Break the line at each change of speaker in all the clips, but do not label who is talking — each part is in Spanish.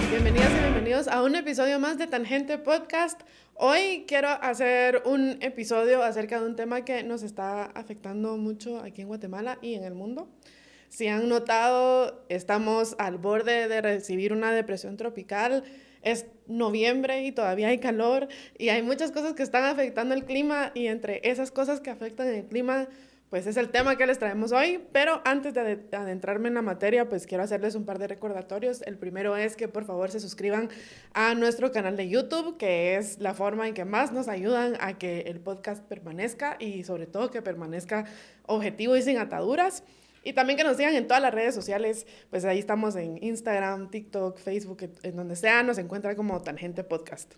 Bienvenidas y bienvenidos a un episodio más de Tangente Podcast. Hoy quiero hacer un episodio acerca de un tema que nos está afectando mucho aquí en Guatemala y en el mundo. Si han notado, estamos al borde de recibir una depresión tropical. Es noviembre y todavía hay calor y hay muchas cosas que están afectando el clima, y entre esas cosas que afectan el clima, pues es el tema que les traemos hoy. Pero antes de adentrarme en la materia, pues quiero hacerles un par de recordatorios. El primero es que por favor se suscriban a nuestro canal de YouTube, que es la forma en que más nos ayudan a que el podcast permanezca y sobre todo que permanezca objetivo y sin ataduras. Y también que nos sigan en todas las redes sociales, pues ahí estamos en Instagram, TikTok, Facebook, en donde sea, nos encuentra como Tangente Podcast.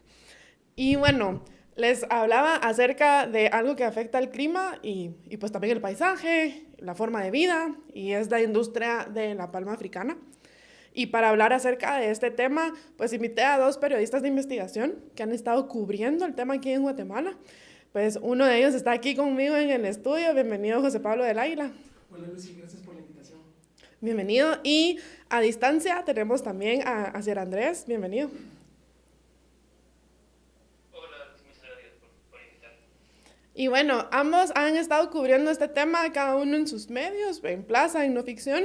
Y bueno, les hablaba acerca de algo que afecta al clima y pues también el paisaje, la forma de vida, y es la industria de la palma africana. Y para hablar acerca de este tema, pues invité a dos periodistas de investigación que han estado cubriendo el tema aquí en Guatemala. Pues uno de ellos está aquí conmigo en el estudio. Bienvenido, José Pablo del Águila.
Hola Lucy, gracias por la invitación.
Bienvenido. Y a distancia tenemos también a Sir Andrés. Bienvenido.
Hola, muchas gracias por invitarme.
Y bueno, ambos han estado cubriendo este tema, cada uno en sus medios, en Plaza, en No Ficción.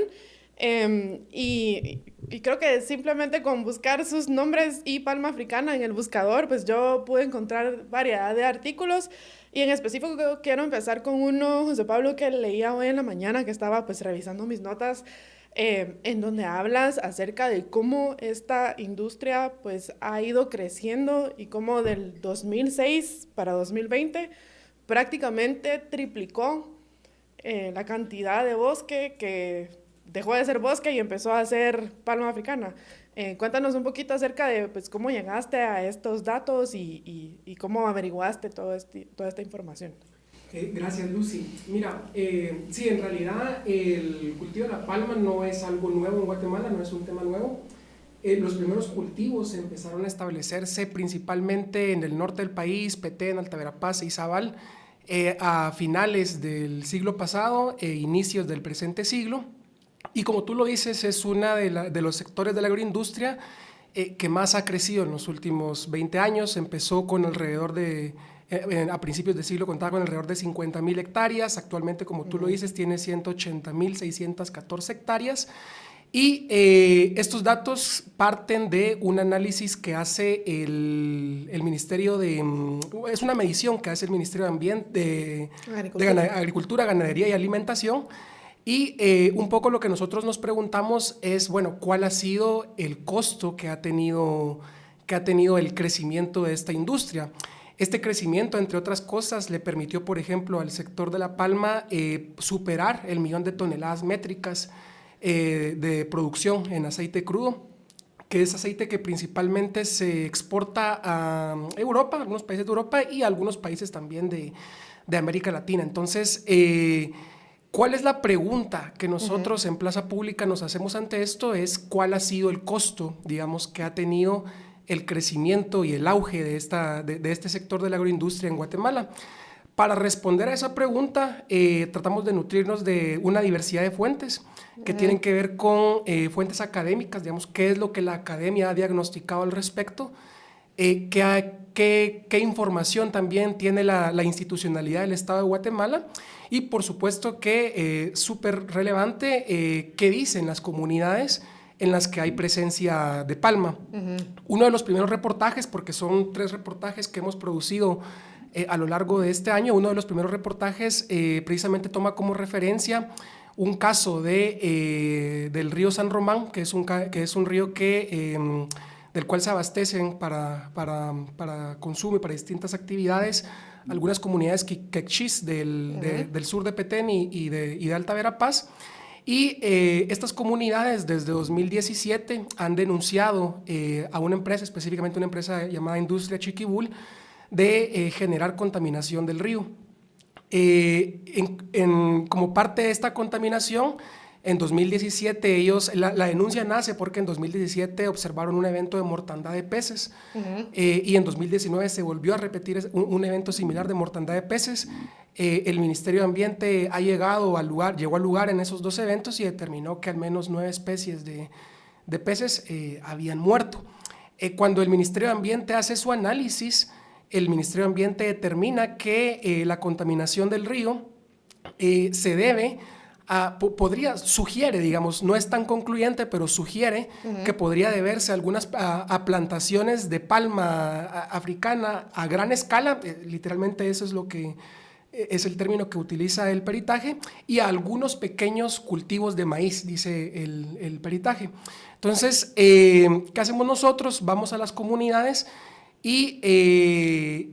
Y creo que simplemente con buscar sus nombres y palma africana en el buscador, pues yo pude encontrar variedad de artículos. Y en específico quiero empezar con uno, José Pablo, que leía hoy en la mañana, que estaba pues revisando mis notas, en donde hablas acerca de cómo esta industria pues ha ido creciendo y cómo del 2006 para 2020 prácticamente triplicó la cantidad de bosque, que dejó de ser bosque y empezó a ser palma africana. Cuéntanos un poquito acerca de pues, cómo llegaste a estos datos y cómo averiguaste toda esta información.
Gracias Lucy. Mira, sí, en realidad el cultivo de la palma no es algo nuevo en Guatemala, no es un tema nuevo. Los primeros cultivos empezaron a establecerse principalmente en el norte del país, Petén, Alta Verapaz y Izabal, a finales del siglo pasado e inicios del presente siglo. Y como tú lo dices, es uno de los sectores de la agroindustria que más ha crecido en los últimos 20 años. Empezó con alrededor de, a principios del siglo contaba con alrededor de 50,000 hectáreas. Actualmente, como tú lo dices, tiene 180,614 hectáreas. Y estos datos parten de un análisis que hace el Ministerio de... Es una medición que hace el Ministerio de Ambiente, de Agricultura, Ganadería y Alimentación. Y un poco lo que nosotros nos preguntamos es, bueno, ¿cuál ha sido el costo que ha tenido el crecimiento de esta industria? Este crecimiento, entre otras cosas, le permitió, por ejemplo, al sector de la palma superar el 1,000,000 de toneladas métricas de producción en aceite crudo, que es aceite que principalmente se exporta a Europa, algunos países de Europa y a algunos países también de América Latina. Entonces, ¿cuál es la pregunta que nosotros en Plaza Pública nos hacemos ante esto? Es ¿cuál ha sido el costo, digamos, que ha tenido el crecimiento y el auge de este sector de la agroindustria en Guatemala? Para responder a esa pregunta, tratamos de nutrirnos de una diversidad de fuentes que tienen que ver con fuentes académicas, digamos, qué es lo que la academia ha diagnosticado al respecto, qué información también tiene la institucionalidad del Estado de Guatemala y, por supuesto, que súper relevante, qué dicen las comunidades en las que hay presencia de palma. Uno de los primeros reportajes, porque son 3 reportajes que hemos producido a lo largo de este año, uno de los primeros reportajes precisamente toma como referencia un caso del río San Román, que es un río del cual se abastecen para consumo y para distintas actividades algunas comunidades quechís del sur de Petén y de Alta Verapaz. Y estas comunidades desde 2017 han denunciado a una empresa, específicamente una empresa llamada Industria Chiquibul, de generar contaminación del río. Como parte de esta contaminación, En 2017 la denuncia nace porque en 2017 observaron un evento de mortandad de peces y en 2019 se volvió a repetir un evento similar de mortandad de peces. El Ministerio de Ambiente llegó al lugar en esos dos eventos y determinó que al menos 9 especies de peces habían muerto. Cuando el Ministerio de Ambiente hace su análisis, el Ministerio de Ambiente determina que la contaminación del río se debe sugiere, digamos, no es tan concluyente, pero sugiere que podría deberse a plantaciones de palma africana a gran escala, literalmente eso es lo que es el término que utiliza el peritaje, y a algunos pequeños cultivos de maíz, dice el peritaje. Entonces, ¿qué hacemos nosotros? Vamos a las comunidades y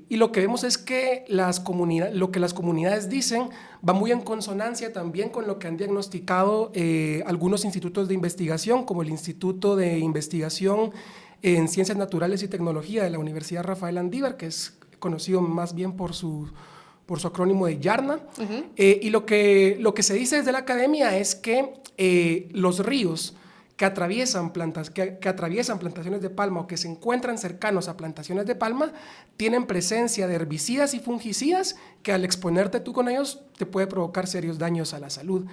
lo que vemos es que lo que las comunidades dicen va muy en consonancia también con lo que han diagnosticado algunos institutos de investigación, como el Instituto de Investigación en Ciencias Naturales y Tecnología de la Universidad Rafael Andívar, que es conocido más bien por su acrónimo de YARNA. Y lo que se dice desde la academia es que los ríos que atraviesan plantaciones de palma o que se encuentran cercanos a plantaciones de palma tienen presencia de herbicidas y fungicidas que al exponerte tú con ellos te puede provocar serios daños a la salud.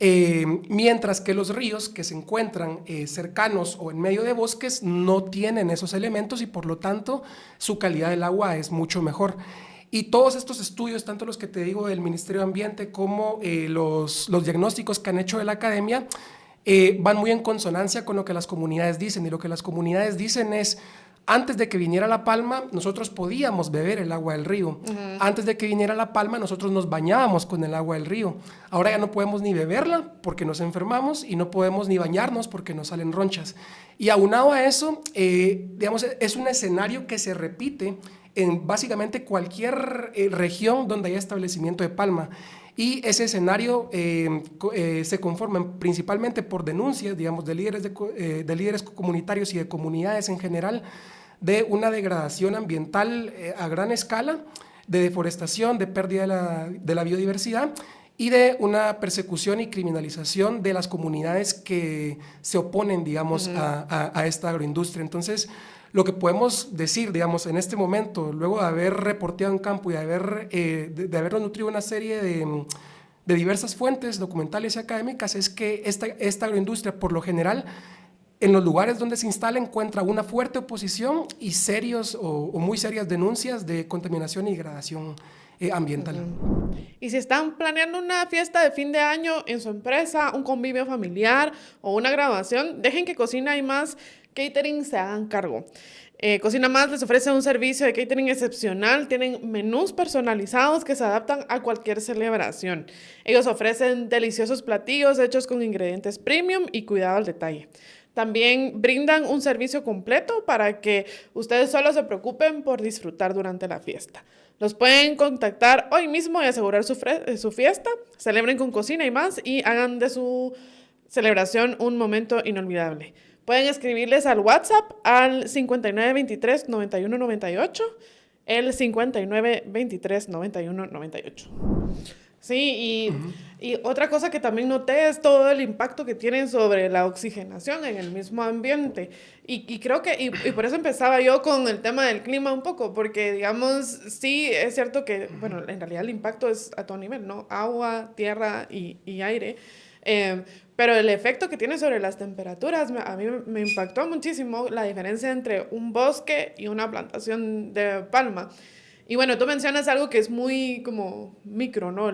Mientras que los ríos que se encuentran cercanos o en medio de bosques no tienen esos elementos y por lo tanto su calidad del agua es mucho mejor. Y todos estos estudios, tanto los que te digo del Ministerio de Ambiente como los diagnósticos que han hecho de la academia, van muy en consonancia con lo que las comunidades dicen. Y lo que las comunidades dicen es, antes de que viniera la palma, nosotros podíamos beber el agua del río. Antes de que viniera la palma, nosotros nos bañábamos con el agua del río. Ahora ya no podemos ni beberla porque nos enfermamos y no podemos ni bañarnos porque nos salen ronchas. Y aunado a eso, digamos, es un escenario que se repite en básicamente cualquier región donde haya establecimiento de palma. Y ese escenario se conforma principalmente por denuncias, digamos, de líderes comunitarios y de comunidades en general, de una degradación ambiental a gran escala, de deforestación, de pérdida de la biodiversidad y de una persecución y criminalización de las comunidades que se oponen, digamos, a esta agroindustria. Entonces, lo que podemos decir, digamos, en este momento, luego de haber reporteado en campo y de habernos nutrido una serie de diversas fuentes documentales y académicas, es que esta agroindustria, por lo general, en los lugares donde se instala, encuentra una fuerte oposición y serios o muy serias denuncias de contaminación y degradación ambiental.
Y si están planeando una fiesta de fin de año en su empresa, un convivio familiar o una graduación, dejen que Cocina y Más Catering se hagan cargo. Cocina Más les ofrece un servicio de catering excepcional. Tienen menús personalizados que se adaptan a cualquier celebración. Ellos ofrecen deliciosos platillos hechos con ingredientes premium y cuidado al detalle. También brindan un servicio completo para que ustedes solo se preocupen por disfrutar durante la fiesta. Los pueden contactar hoy mismo y asegurar su fiesta. Celebren con Cocina y Más y hagan de su celebración un momento inolvidable. Pueden escribirles al WhatsApp al 5923-9198, el 5923-9198. Sí, y otra cosa que también noté es todo el impacto que tienen sobre la oxigenación en el mismo ambiente. Y creo que, y por eso empezaba yo con el tema del clima un poco, porque digamos, sí, es cierto que, bueno, en realidad el impacto es a todo nivel, ¿no? Agua, tierra y aire. Pero el efecto que tiene sobre las temperaturas, a mí me impactó muchísimo la diferencia entre un bosque y una plantación de palma. Y bueno, tú mencionas algo que es muy como micro, ¿no?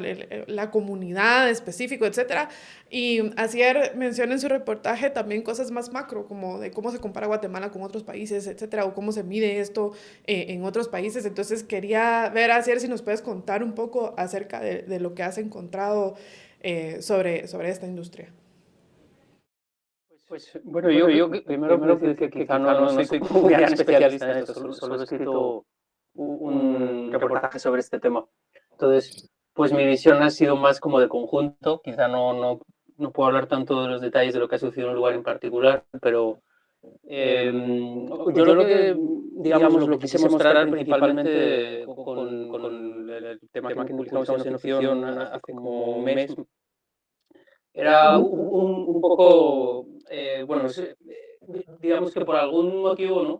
La comunidad específico, etcétera. Y Asier menciona en su reportaje también cosas más macro, como de cómo se compara Guatemala con otros países, etcétera, o cómo se mide esto en otros países. Entonces quería ver, Asier, si nos puedes contar un poco acerca de lo que has encontrado sobre esta industria.
Pues bueno, yo primero decir que quizá no soy un gran especialista en esto, solo he escrito un reportaje sobre este tema. Entonces, pues mi visión ha sido más como de conjunto, quizá no puedo hablar tanto de los detalles de lo que ha sucedido en un lugar en particular, pero yo lo que, digamos, lo quise mostrar principalmente con el tema que publicamos en Opción hace como un mes, Era un poco, bueno, digamos que por algún motivo, ¿no?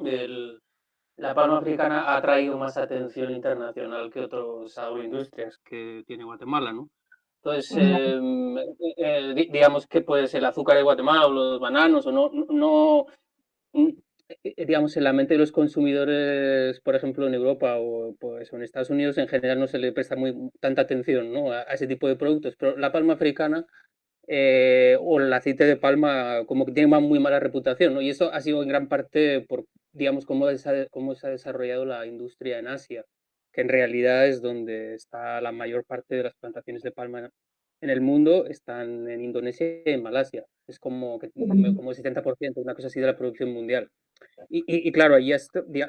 La palma africana ha atraído más atención internacional que otras agroindustrias que tiene Guatemala, ¿no? Entonces, digamos que pues el azúcar de Guatemala o los bananos, o no, mm, digamos, en la mente de los consumidores, por ejemplo, en Europa o pues, en Estados Unidos, en general no se le presta tanta atención, ¿no? A ese tipo de productos, pero la palma africana o el aceite de palma como que tiene muy mala reputación, ¿no? Y eso ha sido en gran parte por, digamos, cómo se ha desarrollado la industria en Asia, que en realidad es donde está la mayor parte de las plantaciones de palma en el mundo, están en Indonesia y en Malasia. Es como el 70%, una cosa así de la producción mundial. Y claro, ahí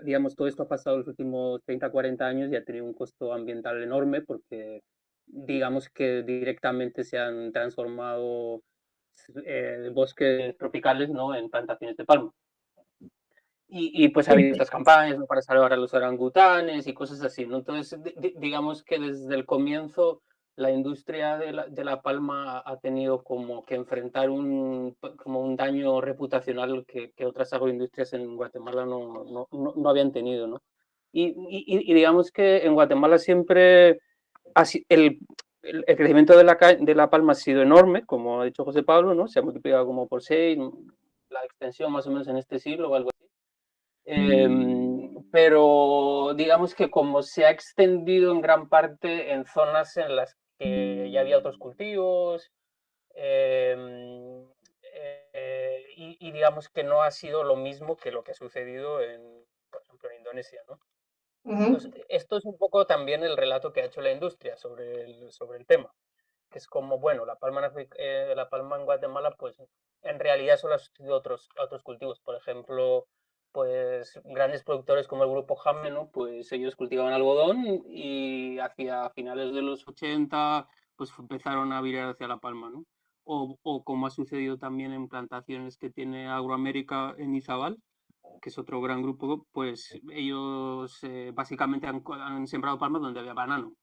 digamos, todo esto ha pasado los últimos 30, 40 años y ha tenido un costo ambiental enorme porque digamos que directamente se han transformado bosques tropicales, ¿no? En plantaciones de palma. Pues ha habido estas campañas, ¿no? Para salvar a los orangutanes y cosas así, ¿no? Entonces, digamos que desde el comienzo la industria de la palma ha tenido como que enfrentar como un daño reputacional que otras agroindustrias en Guatemala no habían tenido, ¿no? Y digamos que en Guatemala siempre el crecimiento de la palma ha sido enorme, como ha dicho José Pablo, ¿no? Se ha multiplicado como por 6, la extensión más o menos en este siglo o algo así. Pero digamos que como se ha extendido en gran parte en zonas en las que ya había otros cultivos, digamos que no ha sido lo mismo que lo que ha sucedido por ejemplo, en Indonesia, ¿no? Entonces, esto es un poco también el relato que ha hecho la industria sobre el tema, que es como, bueno, la palma en Guatemala, pues en realidad solo ha sustituido otros cultivos. Por ejemplo, pues grandes productores como el grupo Jamme, ¿no? Pues ellos cultivaban algodón y hacia finales de los 80 pues empezaron a virar hacia la palma, ¿no? O como ha sucedido también en plantaciones que tiene Agroamérica en Izabal, que es otro gran grupo, pues ellos básicamente han sembrado palmas donde había banano.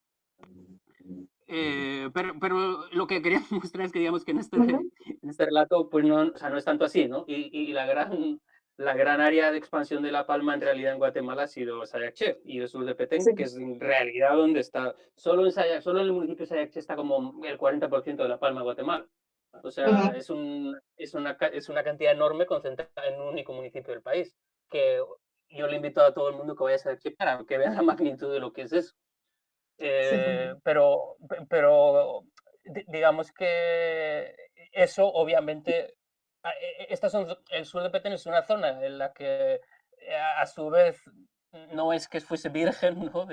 Pero lo que quería mostrar es que digamos que en este relato pues no, o sea, no es tanto así, ¿no? Y la gran área de expansión de la palma en realidad en Guatemala ha sido Sayacché y el sur de Petén, que es en realidad donde está, solo en el municipio de Sayacché está como el 40% de la palma de Guatemala. O sea, es una cantidad enorme concentrada en un único municipio del país, que yo le invito a todo el mundo que vaya a Sayacché para que vean la magnitud de lo que es eso. Pero digamos que eso obviamente, el sur de Petén es una zona en la que a su vez no es que fuese virgen, ¿no?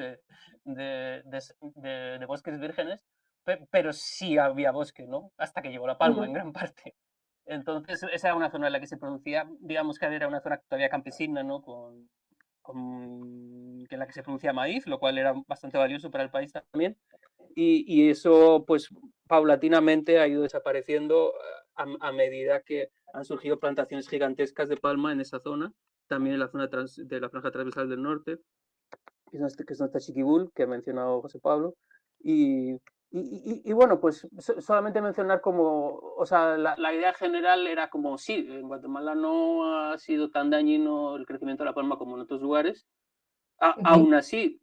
de bosques vírgenes, pero sí había bosque, ¿no? Hasta que llegó La Palma en gran parte. Entonces esa era una zona en la que se producía, digamos que era una zona todavía campesina, ¿no? Que en la que se producía maíz, lo cual era bastante valioso para el país también. Y eso, pues, paulatinamente ha ido desapareciendo a medida que han surgido plantaciones gigantescas de palma en esa zona, también en la zona de la franja transversal del norte, que es nuestra Chiquibul, que ha mencionado José Pablo. Y bueno, pues solamente mencionar como, o sea, la idea general era como, sí, en Guatemala no ha sido tan dañino el crecimiento de la palma como en otros lugares. Aún así,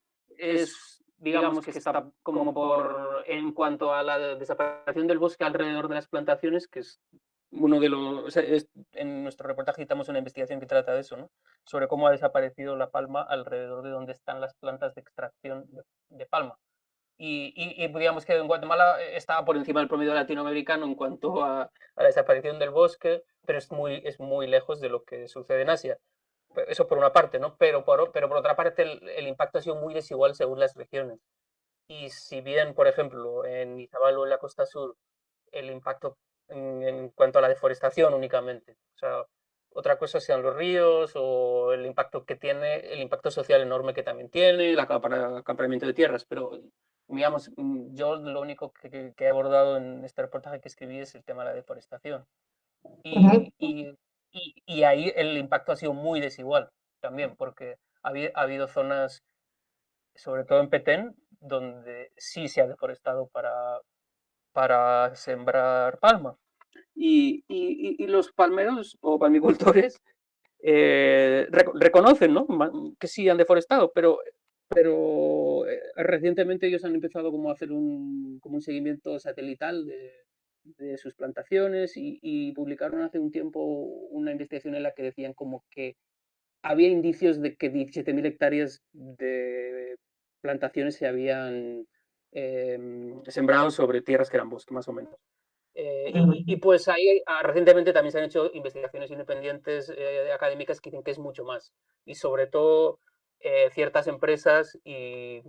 digamos que está como en cuanto a la desaparición del bosque alrededor de las plantaciones, que es uno de los, o sea, en nuestro reportaje citamos una investigación que trata de eso, ¿no? Sobre cómo ha desaparecido la palma alrededor de donde están las plantas de extracción de palma. Digamos que en Guatemala estaba por encima del promedio latinoamericano en cuanto a la desaparición del bosque, pero es muy lejos de lo que sucede en Asia. Eso por una parte, ¿no? Pero por otra parte el impacto ha sido muy desigual según las regiones. Y si bien, por ejemplo, en Izabal o en la costa sur, el impacto en cuanto a la deforestación únicamente, o sea, otra cosa sean los ríos o el impacto que tiene, el impacto social enorme que también tiene, el acaparamiento de tierras, pero digamos, yo lo único que he abordado en este reportaje que escribí es el tema de la deforestación. Y ahí el impacto ha sido muy desigual también, porque ha habido zonas, sobre todo en Petén, donde sí se ha deforestado para sembrar palma. Y los palmeros o palmicultores reconocen, ¿no?, que sí han deforestado, pero recientemente ellos han empezado como a hacer como un seguimiento satelital de sus plantaciones y publicaron hace un tiempo una investigación en la que decían como que había indicios de que 17.000 hectáreas de plantaciones se habían sembrado sobre tierras que eran bosque, más o menos. Pues ahí recientemente también se han hecho investigaciones independientes académicas que dicen que es mucho más. Y sobre todo ciertas empresas y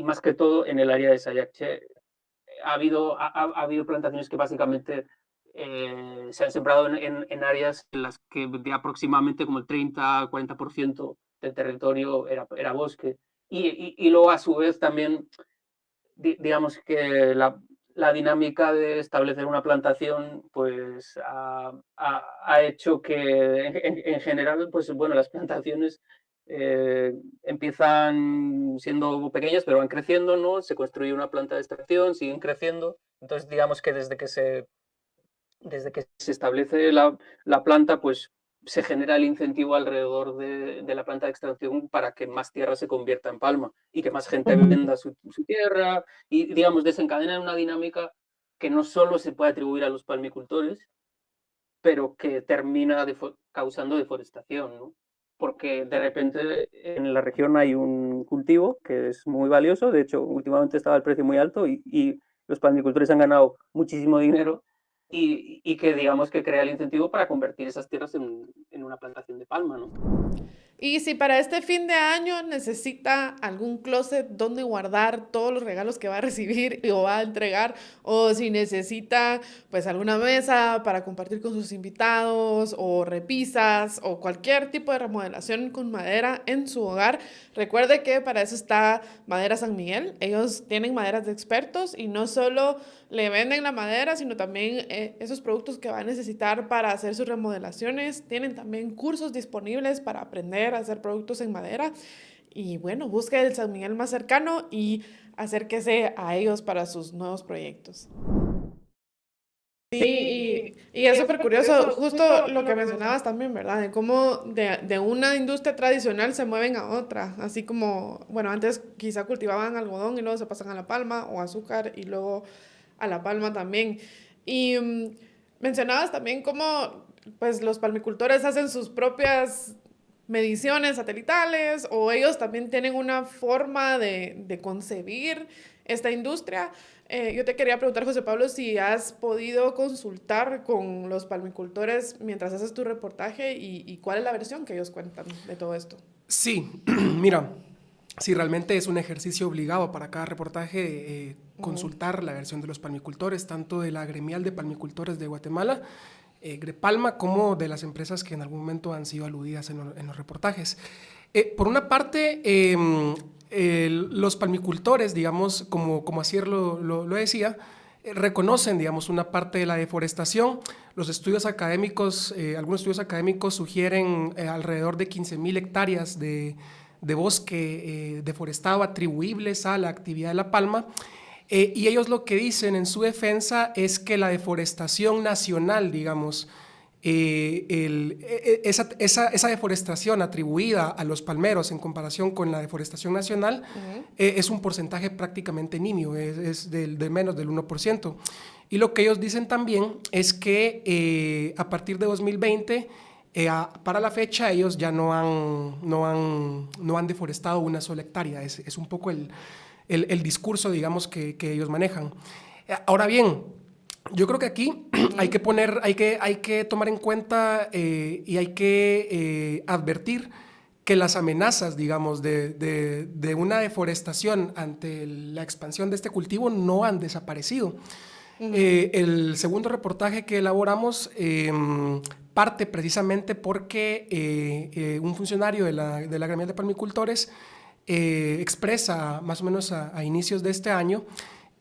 más que todo en el área de Sayache ha habido plantaciones que básicamente se han sembrado en áreas en las que de aproximadamente como el 30-40% del territorio era bosque. Y luego a su vez también, digamos que la dinámica de establecer una plantación pues ha hecho que en general, pues bueno, las plantaciones empiezan siendo pequeñas, pero van creciendo, ¿no? Se construye una planta de extracción, siguen creciendo. Entonces, digamos que desde que se establece la planta, pues se genera el incentivo alrededor de la planta de extracción para que más tierra se convierta en palma y que más gente venda su tierra y, digamos, desencadena una dinámica que no solo se puede atribuir a los palmicultores, pero que termina causando deforestación, ¿no? Porque de repente en la región hay un cultivo que es muy valioso, de hecho últimamente estaba el precio muy alto y los palmicultores han ganado muchísimo dinero y que digamos que crea el incentivo para convertir esas tierras en una plantación de palma, ¿no?
Y si para este fin de año necesita algún closet donde guardar todos los regalos que va a recibir o va a entregar, o si necesita pues alguna mesa para compartir con sus invitados, o repisas, o cualquier tipo de remodelación con madera en su hogar, recuerde que para eso está Madera San Miguel. Ellos tienen maderas de expertos y no solo le venden la madera, sino también esos productos que va a necesitar para hacer sus remodelaciones. Tienen también cursos disponibles para aprender a hacer productos en madera. Y bueno, busque el San Miguel más cercano y acérquese a ellos para sus nuevos proyectos. Sí, y es súper curioso, justo lo que mencionabas también, ¿verdad? De cómo de una industria tradicional se mueven a otra, así como, bueno, antes quizá cultivaban algodón y luego se pasan a la palma o azúcar y luego a la palma también. Y mencionabas también cómo pues los palmicultores hacen sus propias mediciones satelitales o ellos también tienen una forma de concebir esta industria. Yo te quería preguntar, José Pablo, si has podido consultar con los palmicultores mientras haces tu reportaje y cuál es la versión que ellos cuentan de todo esto.
Sí, mira, sí, realmente es un ejercicio obligado para cada reportaje consultar la versión de los palmicultores, tanto de la gremial de palmicultores de Guatemala, Grepalma, como de las empresas que en algún momento han sido aludidas en los reportajes. Por una parte, los palmicultores, digamos, como Asier lo decía, reconocen, digamos, una parte de la deforestación. Los estudios académicos, algunos estudios académicos sugieren alrededor de 15.000 hectáreas de bosque deforestado atribuibles a la actividad de la palma. Y ellos lo que dicen en su defensa es que la deforestación nacional, digamos, esa deforestación atribuida a los palmeros en comparación con la deforestación nacional es un porcentaje prácticamente nimio, es de menos del 1%. Y lo que ellos dicen también es que a partir de 2020, para la fecha, ellos ya no han deforestado una sola hectárea. Es un poco el discurso, digamos, que ellos manejan. Ahora bien, yo creo que aquí hay que tomar en cuenta y hay que advertir que las amenazas, digamos, de una deforestación ante la expansión de este cultivo no han desaparecido. El segundo reportaje que elaboramos parte precisamente porque un funcionario de la gremial de palmicultores expresa más o menos a inicios de este año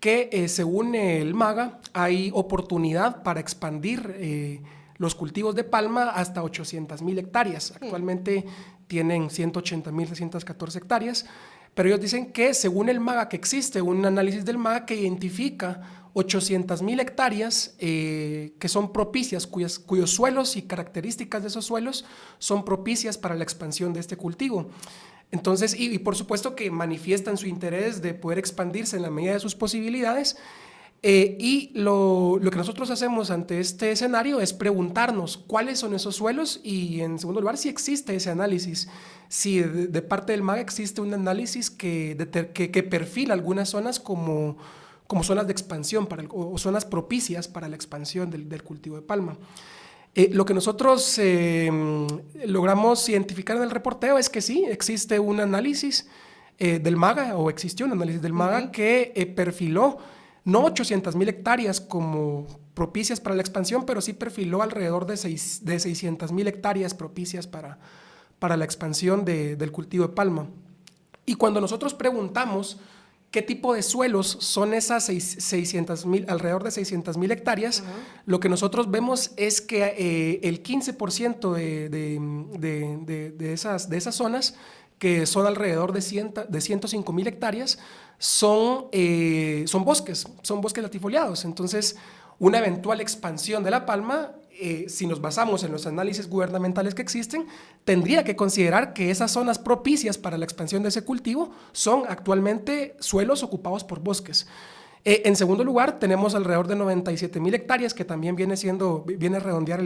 que según el MAGA hay oportunidad para expandir los cultivos de palma hasta 800.000 hectáreas. Actualmente tienen 180.614 hectáreas, pero ellos dicen que según el MAGA, que existe un análisis del MAGA que identifica 800,000 hectáreas que son propicias, cuyos suelos y características de esos suelos son propicias para la expansión de este cultivo. Entonces, y por supuesto que manifiestan su interés de poder expandirse en la medida de sus posibilidades. Y lo que nosotros hacemos ante este escenario es preguntarnos cuáles son esos suelos y, en segundo lugar, si existe ese análisis. Si de parte del MAGA existe un análisis que perfila algunas zonas como zonas de expansión o zonas propicias para la expansión del cultivo de palma. Lo que nosotros logramos identificar en el reporteo es que sí, existe un análisis del MAGA, o existió un análisis del MAGA que perfiló no 800,000 hectáreas como propicias para la expansión, pero sí perfiló alrededor de 600,000 hectáreas propicias para la expansión del cultivo de palma. Y cuando nosotros preguntamos qué tipo de suelos son esas alrededor de 600,000 hectáreas, lo que nosotros vemos es que el 15% de esas zonas, que son alrededor de 105,000 hectáreas, son bosques latifoliados. Entonces, una eventual expansión de la palma, si nos basamos en los análisis gubernamentales que existen, tendría que considerar que esas zonas propicias para la expansión de ese cultivo son actualmente suelos ocupados por bosques. En segundo lugar, tenemos alrededor de 97,000 hectáreas, que también viene a redondear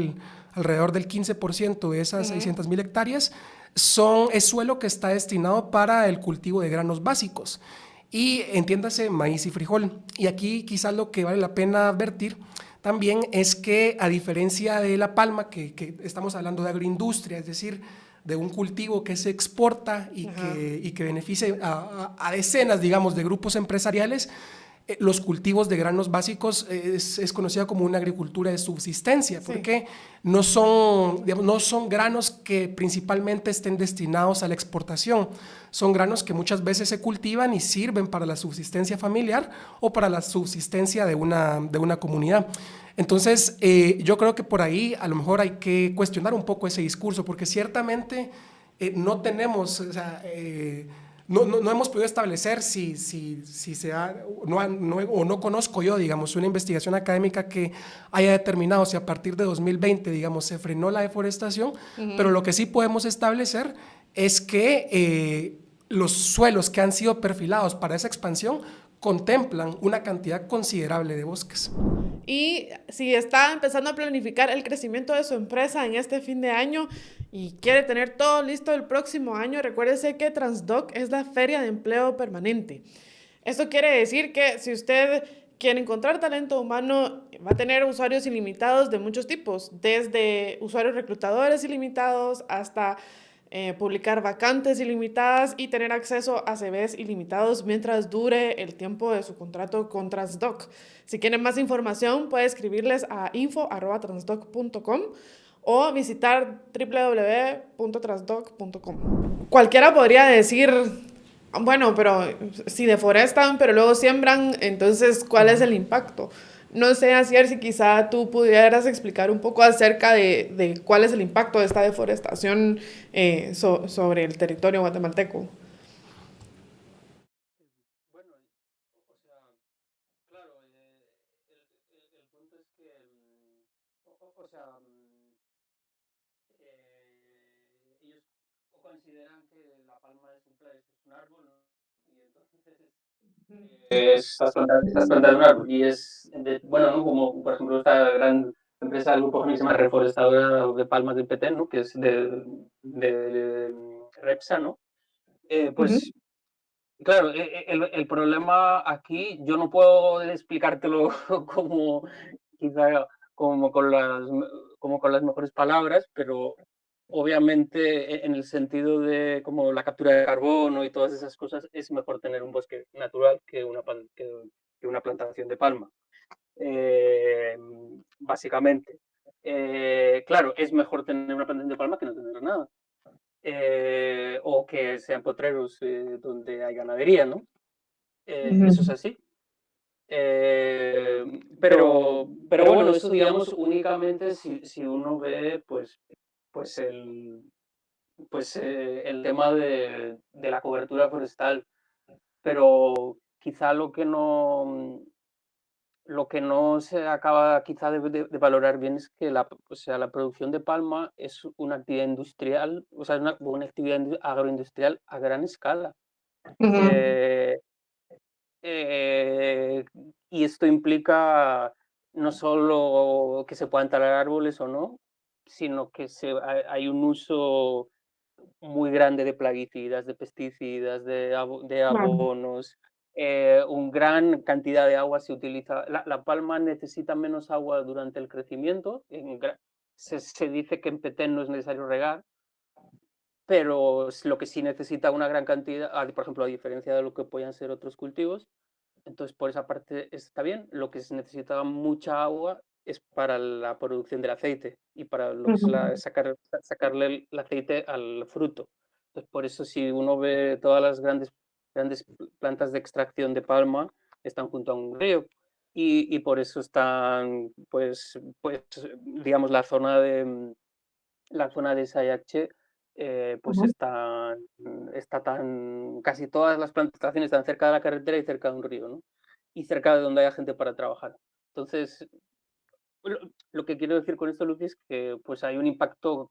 alrededor del 15% de esas 600,000 hectáreas, es suelo que está destinado para el cultivo de granos básicos. Y entiéndase, maíz y frijol. Y aquí quizás lo que vale la pena advertir también es que, a diferencia de la palma, que estamos hablando de agroindustria, es decir, de un cultivo que se exporta y que beneficia a decenas, digamos, de grupos empresariales, los cultivos de granos básicos es conocida como una agricultura de subsistencia, porque no son granos que principalmente estén destinados a la exportación. Son granos que muchas veces se cultivan y sirven para la subsistencia familiar o para la subsistencia de una comunidad. Entonces, yo creo que por ahí a lo mejor hay que cuestionar un poco ese discurso, porque ciertamente no tenemos, o sea, no hemos podido establecer si se ha, no conozco yo, digamos, una investigación académica que haya determinado si a partir de 2020, digamos, se frenó la deforestación, pero lo que sí podemos establecer es que los suelos que han sido perfilados para esa expansión contemplan una cantidad considerable de bosques.
Y si está empezando a planificar el crecimiento de su empresa en este fin de año y quiere tener todo listo el próximo año, recuérdese que Transdoc es la feria de empleo permanente. Esto quiere decir que si usted quiere encontrar talento humano, va a tener usuarios ilimitados de muchos tipos, desde usuarios reclutadores ilimitados hasta publicar vacantes ilimitadas y tener acceso a CVs ilimitados mientras dure el tiempo de su contrato con Transdoc. Si quieren más información, puede escribirles a info@transdoc.com o visitar www.transdoc.com. Cualquiera podría decir, bueno, pero si deforestan, pero luego siembran, entonces, ¿cuál es el impacto? No sé, Asier, si quizá tú pudieras explicar un poco acerca de cuál es el impacto de esta deforestación sobre el territorio guatemalteco.
Bueno, o sea, claro, el punto es que, o sea, ellos consideran que la palma es un árbol, ¿no? Y entonces estás plantando un árbol y bueno, ¿no? Como por ejemplo esta gran empresa del grupo que se llama Reforestadora de Palmas del Petén, ¿no? Que es de Repsa, ¿no? Pues claro, el problema aquí, yo no puedo explicártelo como quizá como con las mejores palabras, pero obviamente en el sentido de como la captura de carbono y todas esas cosas, es mejor tener un bosque natural que una plantación de palma, básicamente. Claro, es mejor tener una plantación de palma que no tener nada. O que sean potreros donde hay ganadería, ¿no? Eso es así. Pero bueno, eso digamos únicamente si uno ve pues el tema de la cobertura forestal. Pero quizá lo que no lo que no se acaba quizá de valorar bien es que o sea, la producción de palma es una actividad industrial, o sea, una actividad agroindustrial a gran escala.
Ujú.
Eh, eh, y esto implica no solo que se puedan talar árboles o no, sino que hay un uso muy grande de plaguicidas, de pesticidas, de
Claro.
abonos. Una gran cantidad de agua se utiliza. La palma necesita menos agua durante el crecimiento. Se dice que en Petén no es necesario regar, pero lo que sí necesita una gran cantidad, por ejemplo, a diferencia de lo que puedan ser otros cultivos, entonces por esa parte está bien. Lo que se necesita mucha agua es para la producción del aceite y para lo que es
Ujú.
sacarle el aceite al fruto. Entonces por eso si uno ve todas las grandes plantas de extracción de palma están junto a un río y por eso están, pues digamos, la zona de Sayache, pues
Ujú.
está tan, casi todas las plantaciones están cerca de la carretera y cerca de un río, ¿no? Y cerca de donde haya gente para trabajar. Entonces, lo que quiero decir con esto, Lucy, es que pues hay un impacto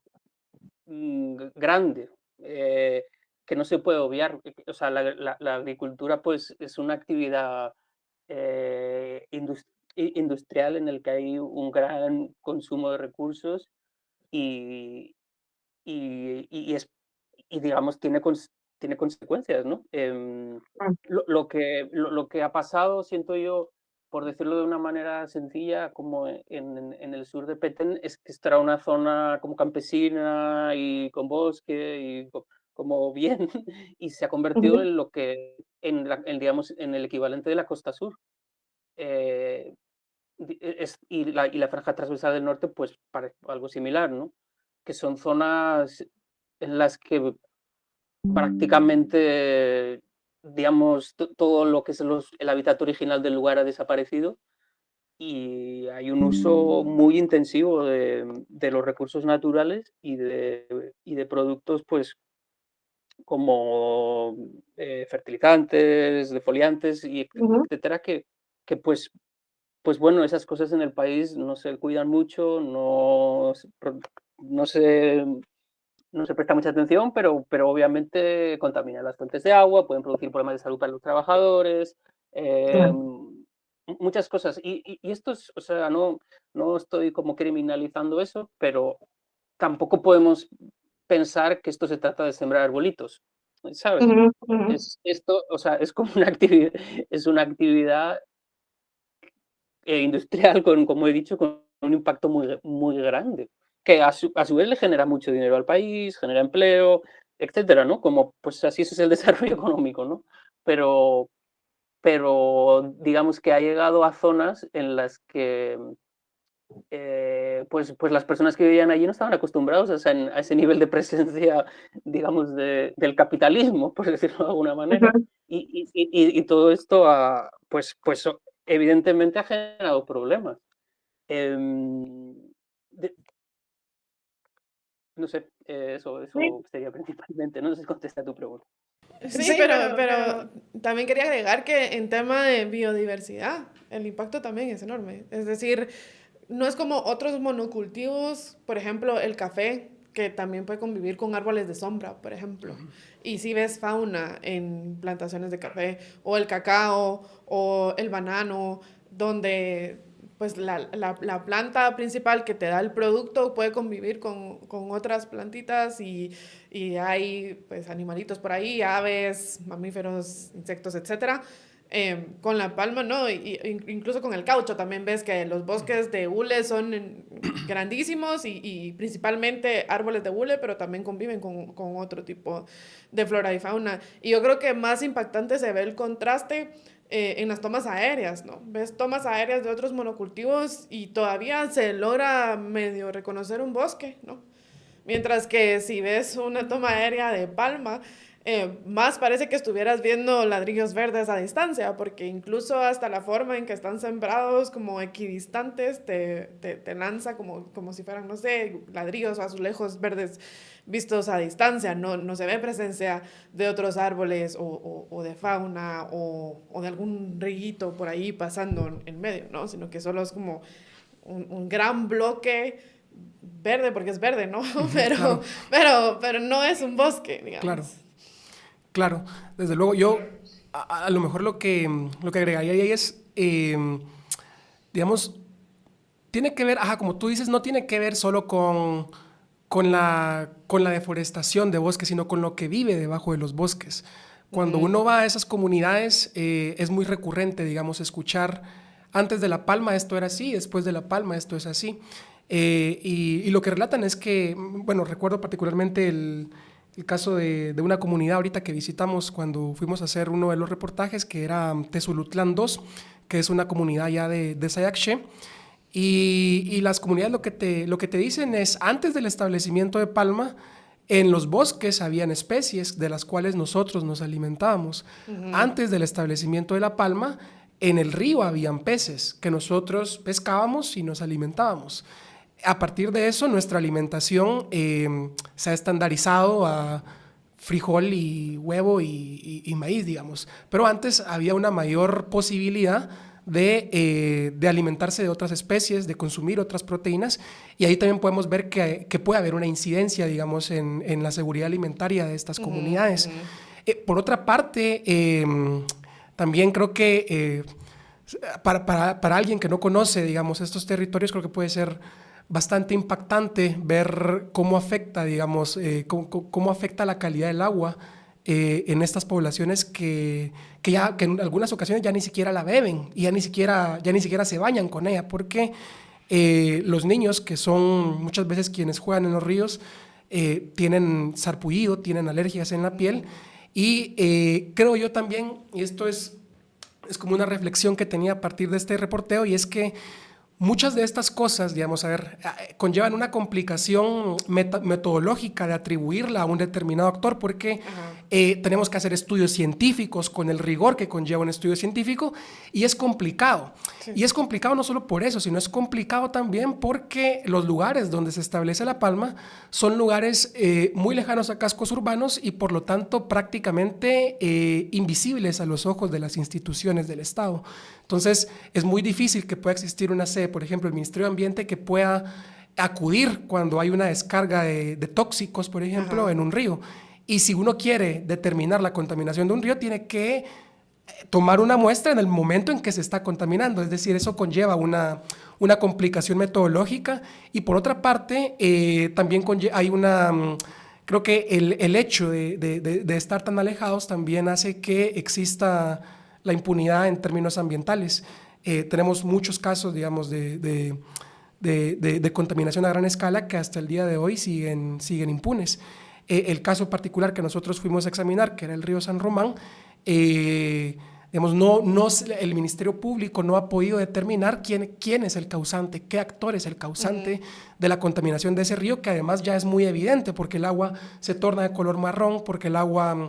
grande, que no se puede obviar. O sea, la agricultura pues es una actividad industrial en el que hay un gran consumo de recursos y, y digamos, tiene consecuencias, ¿no?
Ah.
Lo que ha pasado, siento yo, por decirlo de una manera sencilla, como en el sur de Petén, es que esta era una zona como campesina y con bosque y como bien, y se ha convertido
Ujú.
en lo que, digamos, en el equivalente de la costa sur. Eh, y la franja transversal del norte, pues algo similar, ¿no? Que son zonas en las que prácticamente, digamos, todo lo que es el hábitat original del lugar ha desaparecido y hay un uso muy intensivo de los recursos naturales y de productos, pues, como fertilizantes, defoliantes, y
Ujú.
etcétera, que pues bueno, esas cosas en el país no se cuidan mucho, no se no se presta mucha atención, pero obviamente contaminan las fuentes de agua, pueden producir problemas de salud para los trabajadores,
Claro.
muchas cosas. Y esto es, o sea, no estoy como criminalizando eso, pero tampoco podemos pensar que esto se trata de sembrar arbolitos, ¿sabes?
Ujú. Ujú.
Esto, o sea, es como una actividad industrial con, como he dicho, con un impacto muy, muy grande, que a su vez le genera mucho dinero al país, genera empleo, etcétera, ¿no? Como, pues así es el desarrollo económico, ¿no? Pero, pero digamos que ha llegado a zonas en las que pues las personas que vivían allí no estaban acostumbrados a ese nivel de presencia, digamos, del capitalismo, por decirlo de alguna manera.
Ujú.
Y todo esto evidentemente ha generado problemas. Em, de- no sé,
Sí.
eso sería principalmente, no sé si contesta tu pregunta.
Sí, pero también quería agregar que en tema de biodiversidad, el impacto también es enorme. Es decir, no es como otros monocultivos, por ejemplo, el café, que también puede convivir con árboles de sombra, por ejemplo. Y si ves fauna en plantaciones de café, o el cacao, o el banano, donde pues la planta principal que te da el producto puede convivir con otras plantitas y hay pues animalitos por ahí, aves, mamíferos, insectos, etcétera. Con la palma, ¿no? Incluso con el caucho también ves que los bosques de hule son grandísimos y principalmente árboles de hule, pero también conviven con otro tipo de flora y fauna. Y yo creo que más impactante se ve el contraste en las tomas aéreas, ¿no? Ves tomas aéreas de otros monocultivos y todavía se logra medio reconocer un bosque, ¿no? Mientras que si ves una toma aérea de palma, más parece que estuvieras viendo ladrillos verdes a distancia, porque incluso hasta la forma en que están sembrados como equidistantes te lanza como si fueran, no sé, ladrillos o azulejos verdes vistos a distancia. No se ve presencia de otros árboles o de fauna o de algún riguito por ahí pasando en medio, ¿no? Sino que solo es como un gran bloque verde, porque es verde, ¿no? Pero no es un bosque, digamos.
Claro, desde luego. Yo a lo mejor lo que agregaría ahí es, digamos, tiene que ver, como tú dices, no tiene que ver solo con la deforestación de bosques, sino con lo que vive debajo de los bosques. Cuando uno va a esas comunidades, es muy recurrente, digamos, escuchar, antes de la palma esto era así, después de la palma esto es así. Y lo que relatan es que, bueno, recuerdo particularmente el caso de una comunidad ahorita que visitamos cuando fuimos a hacer uno de los reportajes, que era Tezulutlán 2, que es una comunidad ya de Sayaxche. Y las comunidades lo que te dicen es, antes del establecimiento de palma, en los bosques habían especies de las cuales nosotros nos alimentábamos. Antes del establecimiento de la palma, en el río habían peces que nosotros pescábamos y nos alimentábamos. A partir de eso, nuestra alimentación se ha estandarizado a frijol y huevo y maíz, digamos. Pero antes había una mayor posibilidad de alimentarse de otras especies, de consumir otras proteínas, y ahí también podemos ver que puede haber una incidencia, digamos, en la seguridad alimentaria de estas comunidades. Por otra parte, también creo que para alguien que no conoce, digamos, estos territorios, creo que puede ser bastante impactante ver cómo afecta, digamos, cómo afecta la calidad del agua en estas poblaciones que en algunas ocasiones ya ni siquiera la beben y ya ni siquiera se bañan con ella, porque los niños, que son muchas veces quienes juegan en los ríos, tienen sarpullido, tienen alergias en la piel, y creo yo también, y esto es como una reflexión que tenía a partir de este reporteo, y es que muchas de estas cosas, digamos, conllevan una complicación metodológica de atribuirla a un determinado actor, porque tenemos que hacer estudios científicos con el rigor que conlleva un estudio científico, y es complicado. Sí. Y es complicado no solo por eso, sino es complicado también porque los lugares donde se establece la palma son lugares muy lejanos a cascos urbanos y por lo tanto prácticamente invisibles a los ojos de las instituciones del Estado. Entonces, es muy difícil que pueda existir una sede, por ejemplo, el Ministerio de Ambiente, que pueda acudir cuando hay una descarga de tóxicos, por ejemplo, en un río. Y si uno quiere determinar la contaminación de un río, tiene que tomar una muestra en el momento en que se está contaminando. Es decir, eso conlleva una complicación metodológica. Y por otra parte, también hay una... Creo que el hecho de estar tan alejados también hace que exista la impunidad en términos ambientales. Tenemos muchos casos, digamos, de contaminación a gran escala que hasta el día de hoy siguen impunes. El caso particular que nosotros fuimos a examinar, que era el río San Román, digamos, el Ministerio Público no ha podido determinar quién es el causante, qué actor es el causante de la contaminación de ese río, que además ya es muy evidente porque el agua se torna de color marrón, porque el agua...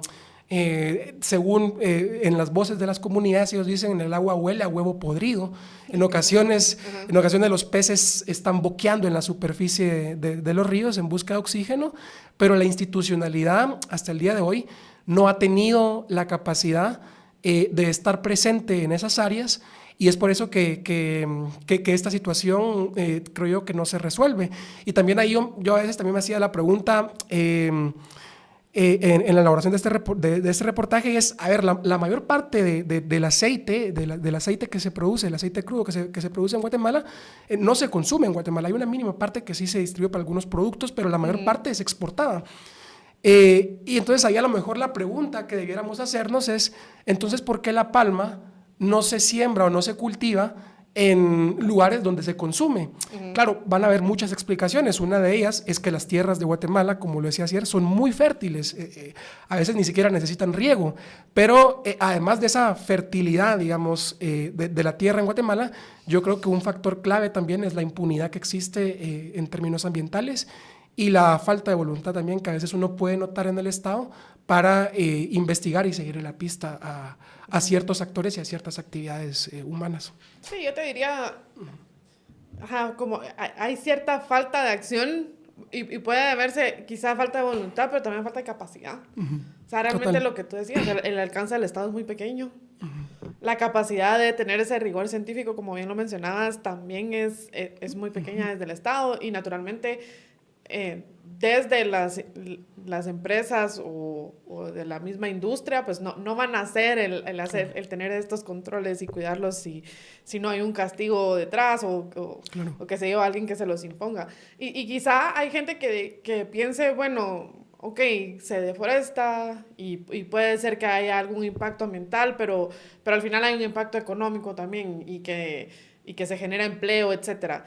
según en las voces de las comunidades, ellos dicen el agua huele a huevo podrido. En ocasiones los peces están boqueando en la superficie de los ríos en busca de oxígeno, pero la institucionalidad hasta el día de hoy no ha tenido la capacidad de estar presente en esas áreas, y es por eso que esta situación creo yo que no se resuelve. Y también ahí yo a veces también me hacía la pregunta en la elaboración de este reportaje, es, a ver, la mayor parte del aceite, del aceite que se produce, el aceite crudo que se produce en Guatemala, no se consume en Guatemala. Hay una mínima parte que sí se distribuye para algunos productos, pero la mayor parte es exportada. Y entonces ahí a lo mejor la pregunta que debiéramos hacernos es, entonces, ¿por qué la palma no se siembra o no se cultiva en lugares donde se consume? Claro, van a haber muchas explicaciones. Una de ellas es que las tierras de Guatemala, como lo decía ayer, son muy fértiles. A veces ni siquiera necesitan riego. Pero además de esa fertilidad, digamos, de la tierra en Guatemala, yo creo que un factor clave también es la impunidad que existe en términos ambientales. y la falta de voluntad también que a veces uno puede notar en el Estado para investigar y seguir la pista a ciertos actores y a ciertas actividades humanas.
Sí, yo te diría, ajá, como hay cierta falta de acción y puede verse quizá falta de voluntad, pero también falta de capacidad. O sea, realmente
Total.
lo que tú decías, el alcance del Estado es muy pequeño. La capacidad de tener ese rigor científico, como bien lo mencionabas, también es muy pequeña desde el Estado y naturalmente desde las empresas o de la misma industria, pues no van a hacer el tener estos controles y cuidarlos si no hay un castigo detrás
Claro.
o que se lleva alguien que se los imponga. Y quizá hay gente que piense, bueno, ok, se deforesta y puede ser que haya algún impacto ambiental, pero al final hay un impacto económico también y que se genera empleo, etcétera.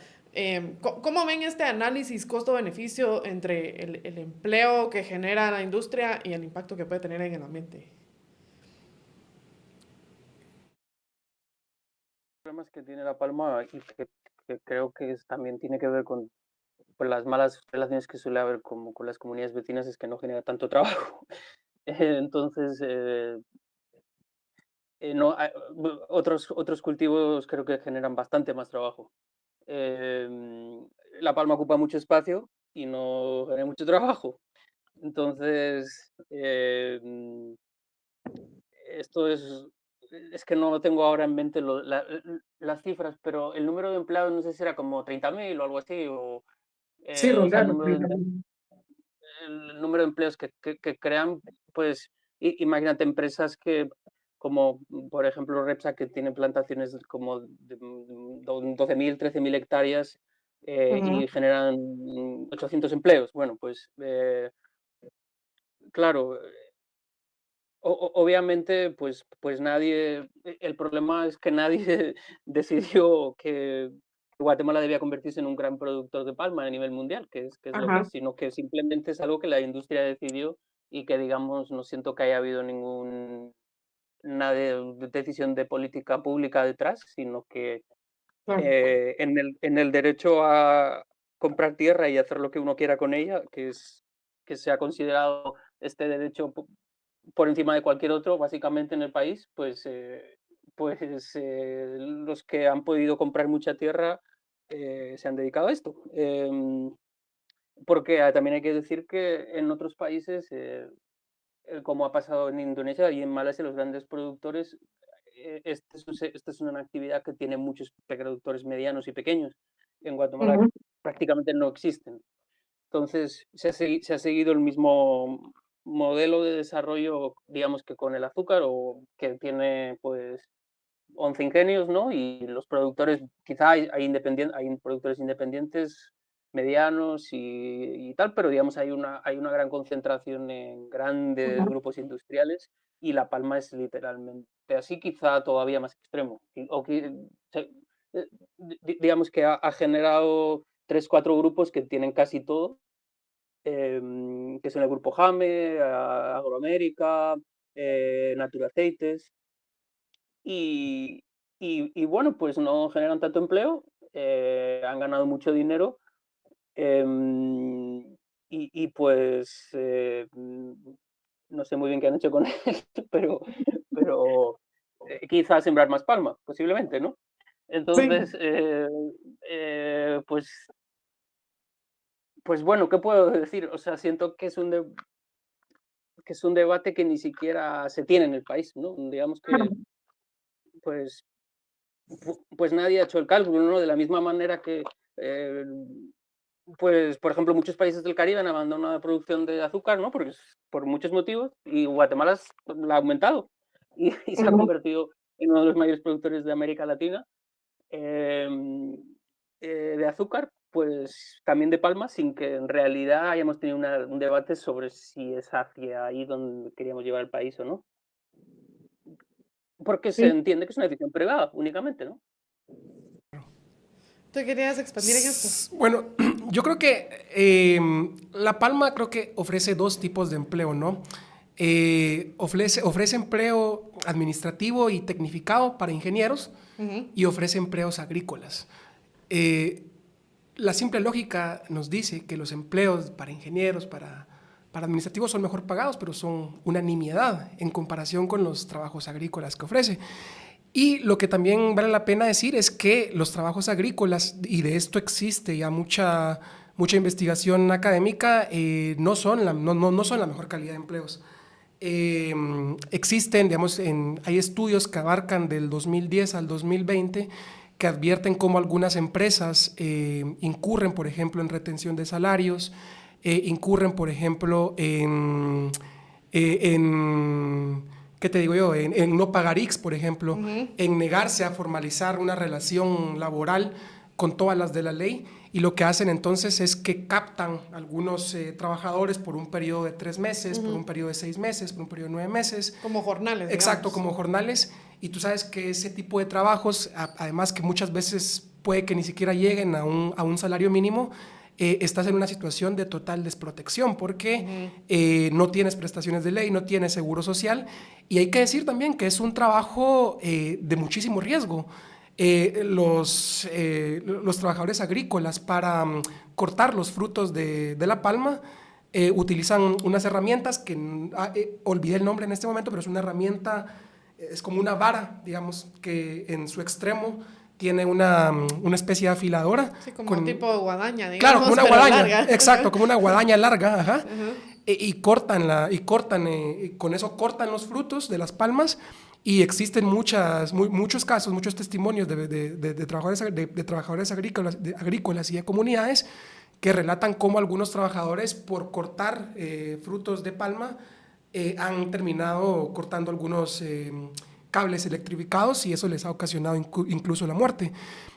¿Cómo ven este análisis costo-beneficio entre el empleo que genera la industria y el impacto que puede tener en el ambiente?
Problemas que tiene La Palma y que creo que también tiene que ver con las malas relaciones que suele haber como con las comunidades vecinas es que no genera tanto trabajo. Entonces, no, otros cultivos creo que generan bastante más trabajo. La palma ocupa mucho espacio y no genera mucho trabajo. Entonces, esto es que no tengo ahora en mente las cifras, pero el número de empleados no sé si era como 30.000 o algo así,
Sí,
o sea,
rondeando. 30.
el número de empleos que crean, pues imagínate empresas que, como por ejemplo Repsa, que tiene plantaciones como de 12.000, 13.000 hectáreas y generan 800 empleos. Bueno, pues claro, obviamente, pues nadie, el problema es que nadie decidió que Guatemala debía convertirse en un gran productor de palma a nivel mundial, que es lo que
Ajá,
es, sino que simplemente es algo que la industria decidió y que, digamos, no siento que haya habido decisión de política pública detrás, sino que
Claro.
en el derecho a comprar tierra y hacer lo que uno quiera con ella, que se ha considerado este derecho por encima de cualquier otro, básicamente en el país, los que han podido comprar mucha tierra se han dedicado a esto. Porque también hay que decir que en otros países, como ha pasado en Indonesia y en Malasia, los grandes productores, esta es una actividad que tiene muchos productores medianos y pequeños. En Guatemala prácticamente no existen. Entonces, se ha seguido el mismo modelo de desarrollo, digamos, que con el azúcar, o que tiene, pues, 11 ingenios, ¿no? Y los productores, quizá hay productores independientes, medianos y tal, pero digamos, hay una gran concentración en grandes grupos industriales y La Palma es literalmente así, quizá todavía más extremo. Digamos que ha generado 3, 4 grupos que tienen casi todo, que son el Grupo Jame, Agroamérica, Natura Aceites, y, bueno, pues no generan tanto empleo, han ganado mucho dinero, em, pues no sé muy bien qué han hecho con él, pero, pero quizás sembrar más palma, posiblemente, ¿no?
sí.
Entonces, pues bueno, ¿qué puedo decir? O sea, siento que es un debate que ni siquiera se tiene en el país, ¿no? Digamos que, pues, pues nadie ha hecho el cálculo, ¿no? De la misma manera que, eh, pues, por ejemplo, muchos países del Caribe han abandonado la producción de azúcar, ¿no? Por muchos motivos, y Guatemala la ha aumentado y se ha convertido en uno de los mayores productores de América Latina, em, de azúcar, pues también de palma, sin que en realidad hayamos tenido un debate sobre si es hacia ahí donde queríamos llevar el país o no. Porque se
Sí.
entiende que es una decisión privada únicamente, ¿no?
¿Tú querías expandir en esto?
Bueno, yo creo que La Palma creo que ofrece dos tipos de empleo, ¿no? Ofrece empleo administrativo y tecnificado para ingenieros
Ujú.
y ofrece empleos agrícolas. Eh, la simple lógica nos dice que los empleos para ingenieros, para administrativos son mejor pagados, pero son una nimiedad en comparación con los trabajos agrícolas que ofrece. Y lo que también vale la pena decir es que los trabajos agrícolas, y de esto existe ya mucha investigación académica, no son la mejor calidad de empleos. Existen, digamos, hay estudios que abarcan del 2010 al 2020 que advierten cómo algunas empresas incurren, por ejemplo, en retención de salarios, incurren, por ejemplo, ¿qué te digo yo? En no pagar X, por ejemplo, en negarse a formalizar una relación laboral con todas las de la ley, y lo que hacen entonces es que captan algunos trabajadores por un periodo de 3 meses, por un periodo de 6 meses, por un periodo de 9 meses.
Como jornales,
Exacto,
digamos.
como jornales, y tú sabes que ese tipo de trabajos, además que muchas veces puede que ni siquiera lleguen a un salario mínimo, estás en una situación de total desprotección porque no tienes prestaciones de ley, no tienes seguro social, y hay que decir también que es un trabajo de muchísimo riesgo. Los trabajadores agrícolas para cortar los frutos de la palma utilizan unas herramientas que olvidé el nombre en este momento, pero es una herramienta, es como una vara, digamos, que en su extremo tiene una especie de afiladora.
Sí, como tipo de guadaña, digamos.
Claro, como una guadaña,
larga.
exacto, como una guadaña larga, ajá. Y cortan, con eso cortan los frutos de las palmas, y existen muchos casos, muchos testimonios de trabajadores agrícolas y de comunidades que relatan cómo algunos trabajadores, por cortar frutos de palma, han terminado cortando algunos cables electrificados, y eso les ha ocasionado incluso la muerte.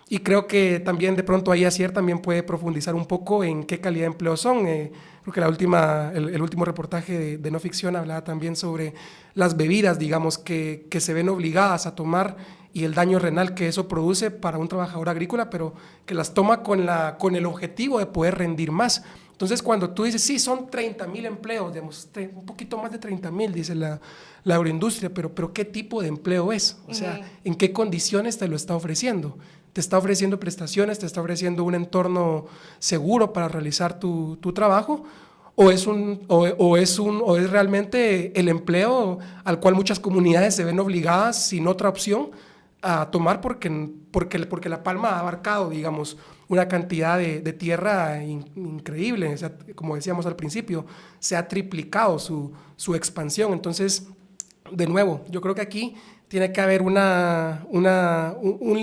Y creo que también de pronto ahí Asier también puede profundizar un poco en qué calidad de empleo son. Creo que el último reportaje de no ficción hablaba también sobre las bebidas, digamos, que se ven obligadas a tomar, y el daño renal que eso produce para un trabajador agrícola, pero que las toma con el objetivo de poder rendir más. Entonces, cuando tú dices, sí, son 30,000 empleos, digamos, un poquito más de 30,000, dice la agroindustria, pero ¿qué tipo de empleo es? O sea, ¿en qué condiciones te lo está ofreciendo? ¿Te está ofreciendo prestaciones? ¿Te está ofreciendo un entorno seguro para realizar tu trabajo? ¿O es realmente el empleo al cual muchas comunidades se ven obligadas, sin otra opción, a tomar porque la palma ha abarcado, digamos, una cantidad de tierra increíble? O sea, como decíamos al principio, se ha triplicado su expansión. Entonces, de nuevo, yo creo que aquí tiene que haber un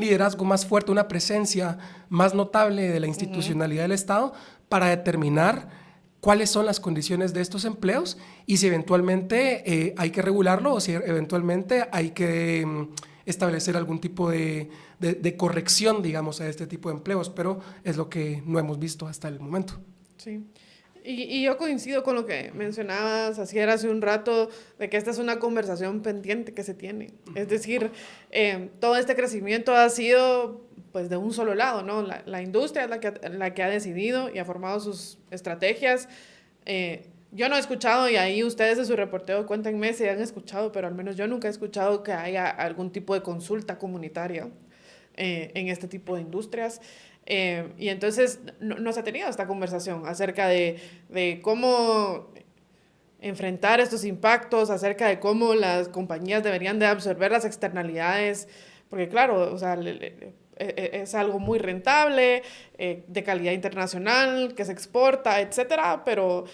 liderazgo más fuerte, una presencia más notable de la institucionalidad del Estado para determinar cuáles son las condiciones de estos empleos, y si eventualmente hay que regularlo, o si eventualmente hay que establecer algún tipo de corrección, digamos, a este tipo de empleos, pero es lo que no hemos visto hasta el momento.
Sí. Y yo coincido con lo que mencionabas hace un rato, de que esta es una conversación pendiente que se tiene. Es decir, todo este crecimiento ha sido pues de un solo lado, ¿no? La industria es la que ha decidido y ha formado sus estrategias. Yo no he escuchado, y ahí ustedes en su reporteo cuéntenme si han escuchado, pero al menos yo nunca he escuchado que haya algún tipo de consulta comunitaria en este tipo de industrias. Y entonces no se ha tenido esta conversación acerca de cómo enfrentar estos impactos, acerca de cómo las compañías deberían de absorber las externalidades, porque claro, o sea, es algo muy rentable, de calidad internacional, que se exporta, etcétera, pero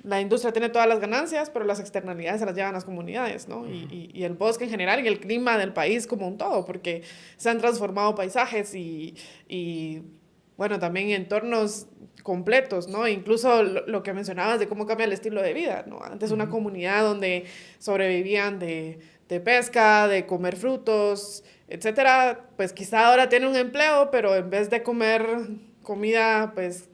la industria tiene todas las ganancias, pero las externalidades se las llevan las comunidades, ¿no? Y el bosque en general, y el clima del país como un todo, porque se han transformado paisajes y bueno, también entornos completos, ¿no? Incluso lo que mencionabas de cómo cambia el estilo de vida, ¿no? Antes una comunidad donde sobrevivían de pesca, de comer frutos, etcétera, pues quizá ahora tiene un empleo, pero en vez de comer comida, pues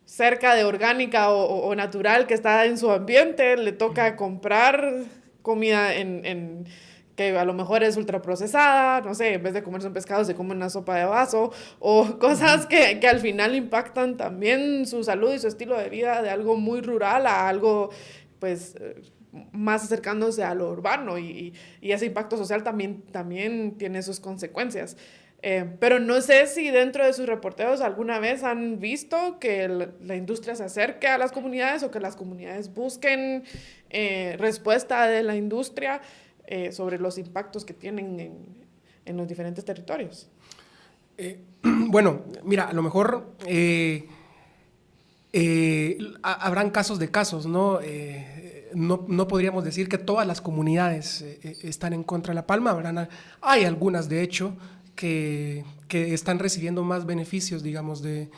cerca de orgánica o natural que está en su ambiente, le toca comprar comida que a lo mejor es ultraprocesada, no sé, en vez de comerse un pescado se come una sopa de vaso, o cosas que al final impactan también su salud y su estilo de vida, de algo muy rural a algo pues más acercándose a lo urbano, y ese impacto social también tiene sus consecuencias. Pero no sé si dentro de sus reporteos alguna vez han visto que la industria se acerque a las comunidades o que las comunidades busquen respuesta de la industria sobre los impactos que tienen en los diferentes territorios.
Bueno, mira, a lo mejor habrán casos de casos, ¿no? No podríamos decir que todas las comunidades están en contra de la palma. Hay algunas, de hecho, que están recibiendo más beneficios, digamos, de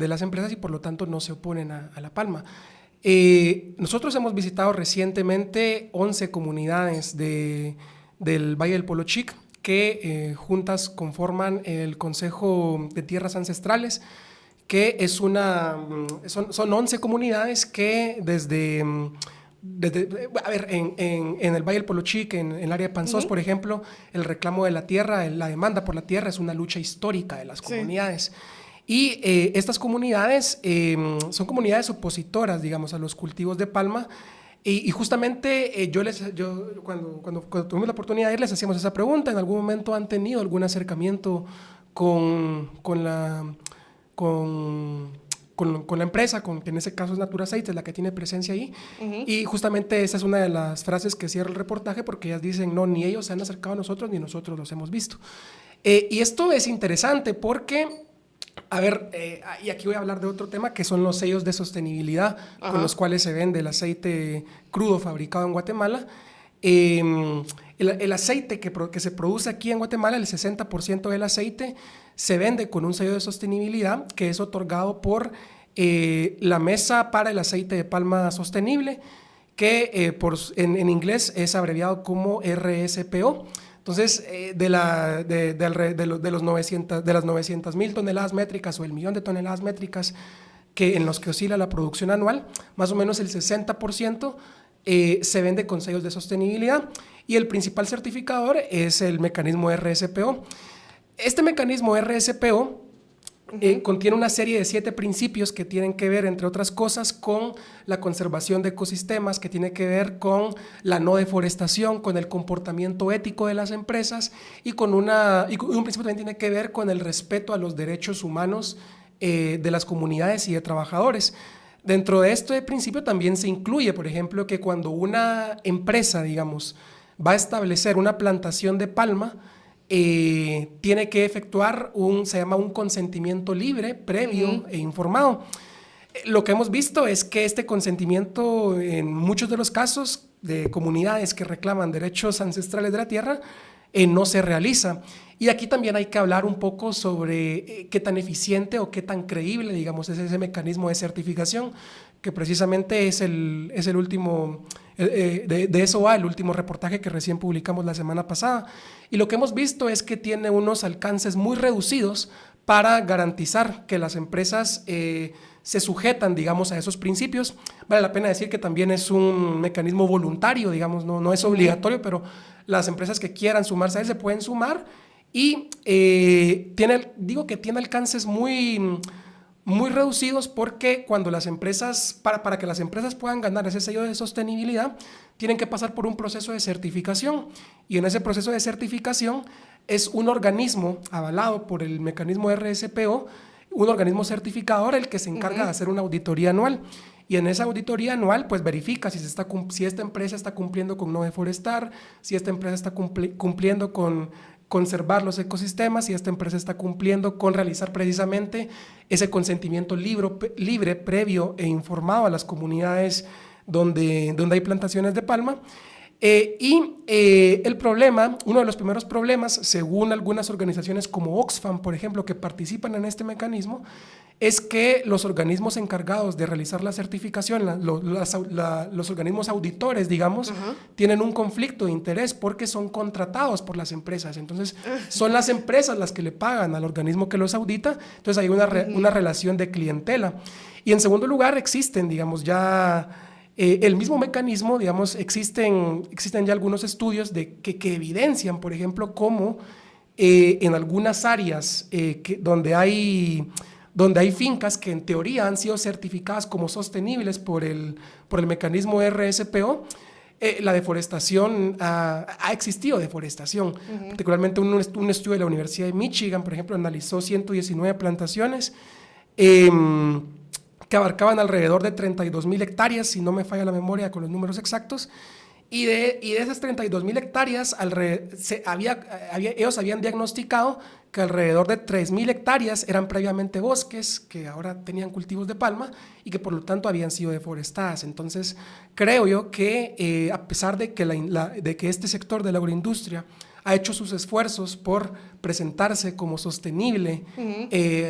las empresas y por lo tanto no se oponen a la palma. Nosotros hemos visitado recientemente 11 comunidades del Valle del Polo Chic que juntas conforman el Consejo de Tierras Ancestrales, que son 11 comunidades que desde a ver, en el Valle del Polo Chic, en el área de Panzós, por ejemplo, el reclamo de la tierra, la demanda por la tierra es una lucha histórica de las comunidades. Y estas comunidades son comunidades opositoras, digamos, a los cultivos de palma. Y justamente cuando tuvimos la oportunidad de ir, les hacíamos esa pregunta. ¿En algún momento han tenido algún acercamiento con la empresa, que en ese caso es Natura Aceites, la que tiene presencia ahí? Y justamente esa es una de las frases que cierra el reportaje, porque ellas dicen, no, ni ellos se han acercado a nosotros, ni nosotros los hemos visto. Y esto es interesante porque, a ver, y aquí voy a hablar de otro tema, que son los sellos de sostenibilidad con los cuales se vende el aceite crudo fabricado en Guatemala. El aceite que se produce aquí en Guatemala, el 60% del aceite se vende con un sello de sostenibilidad que es otorgado por la Mesa para el Aceite de Palma Sostenible, que en inglés es abreviado como RSPO. Entonces, de las 900,000 toneladas métricas o el 1,000,000 de toneladas métricas en los que oscila la producción anual, más o menos el 60% se vende con sellos de sostenibilidad, y el principal certificador es el mecanismo RSPO. Este mecanismo RSPO contiene una serie de 7 principios que tienen que ver, entre otras cosas, con la conservación de ecosistemas, que tiene que ver con la no deforestación, con el comportamiento ético de las empresas y un principio también tiene que ver con el respeto a los derechos humanos de las comunidades y de trabajadores. Dentro de este principio también se incluye, por ejemplo, que cuando una empresa, digamos, va a establecer una plantación de palma, tiene que efectuar se llama un consentimiento libre, previo e informado. Lo que hemos visto es que este consentimiento, en muchos de los casos de comunidades que reclaman derechos ancestrales de la tierra, no se realiza. Y aquí también hay que hablar un poco sobre qué tan eficiente o qué tan creíble, digamos, es ese mecanismo de certificación, que precisamente es el último, de eso va el último reportaje que recién publicamos la semana pasada. Y lo que hemos visto es que tiene unos alcances muy reducidos para garantizar que las empresas se sujetan, digamos, a esos principios. Vale la pena decir que también es un mecanismo voluntario, digamos, no es obligatorio, pero las empresas que quieran sumarse a él se pueden sumar, y tiene alcances muy reducidos, porque cuando las empresas, para que las empresas puedan ganar ese sello de sostenibilidad, tienen que pasar por un proceso de certificación, y en ese proceso de certificación es un organismo avalado por el mecanismo RSPO, un organismo certificador, el que se encarga de hacer una auditoría anual. Y en esa auditoría anual, pues verifica si esta empresa está cumpliendo con no deforestar, si esta empresa está cumpliendo con conservar los ecosistemas, si esta empresa está cumpliendo con realizar precisamente ese consentimiento libre, previo e informado a las comunidades donde hay plantaciones de palma. El problema, uno de los primeros problemas, según algunas organizaciones como Oxfam, por ejemplo, que participan en este mecanismo, es que los organismos encargados de realizar la certificación, los organismos auditores, digamos, tienen un conflicto de interés porque son contratados por las empresas. Entonces, son las empresas las que le pagan al organismo que los audita. Entonces, hay una relación de clientela. Y en segundo lugar, existen, digamos, ya el mismo mecanismo, digamos, existen ya algunos estudios que evidencian, por ejemplo, cómo en algunas áreas donde hay fincas que en teoría han sido certificadas como sostenibles por el mecanismo RSPO, la deforestación, ha existido deforestación. Particularmente un estudio de la Universidad de Michigan, por ejemplo, analizó 119 plantaciones que abarcaban alrededor de 32.000 hectáreas, si no me falla la memoria con los números exactos. Y de esas 32.000 hectáreas, ellos habían diagnosticado que alrededor de 3.000 hectáreas eran previamente bosques, que ahora tenían cultivos de palma y que por lo tanto habían sido deforestadas. Entonces, creo yo que a pesar de que este sector de la agroindustria ha hecho sus esfuerzos por presentarse como sostenible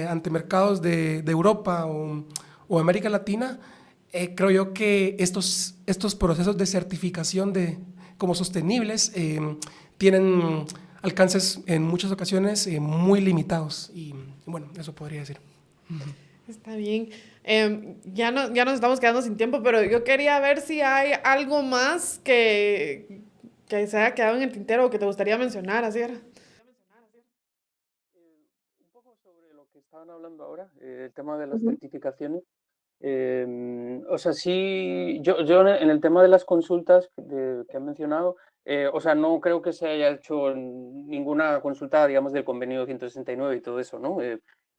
ante mercados de Europa o América Latina, creo yo que estos procesos de certificación como sostenibles tienen alcances en muchas ocasiones muy limitados. Y bueno, eso podría decir.
Está bien. Ya nos estamos quedando sin tiempo, pero yo quería ver si hay algo más que se haya quedado en el tintero o que te gustaría mencionar, así era.
Un poco sobre lo que estaban hablando ahora, el tema de las certificaciones. O sea, sí, yo en el tema de las consultas que han mencionado, o sea, no creo que se haya hecho ninguna consulta, digamos, del convenio 169 y todo eso, ¿no?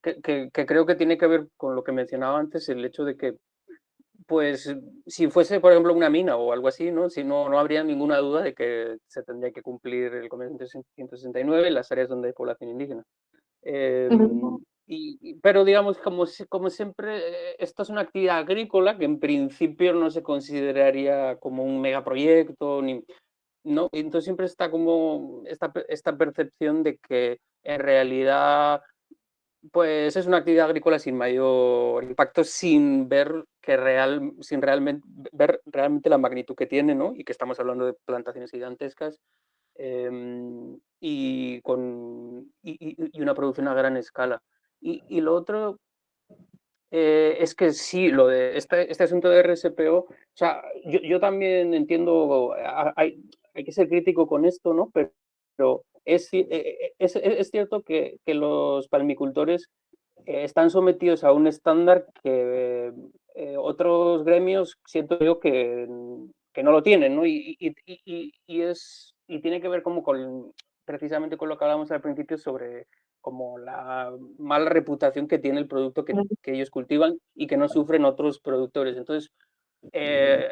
Que creo que tiene que ver con lo que mencionaba antes, el hecho de que, pues, si fuese, por ejemplo, una mina o algo así, ¿no? Si no habría ninguna duda de que se tendría que cumplir el convenio 169 en las áreas donde hay población indígena. Pero digamos, como siempre, esto es una actividad agrícola que en principio no se consideraría como un megaproyecto, ¿no? Entonces siempre está como esta percepción de que en realidad pues es una actividad agrícola sin mayor impacto, sin ver ver realmente la magnitud que tiene, ¿no? Y que estamos hablando de plantaciones gigantescas y una producción a gran escala. Y lo otro es que sí, lo de este asunto de RSPO, o sea, yo también entiendo, hay que ser crítico con esto, ¿no? Pero es cierto que los palmicultores están sometidos a un estándar que otros gremios siento yo que no lo tienen, ¿no? Y tiene que ver como precisamente con lo que hablábamos al principio sobre como la mala reputación que tiene el producto que ellos cultivan y que no sufren otros productores. Entonces, eh,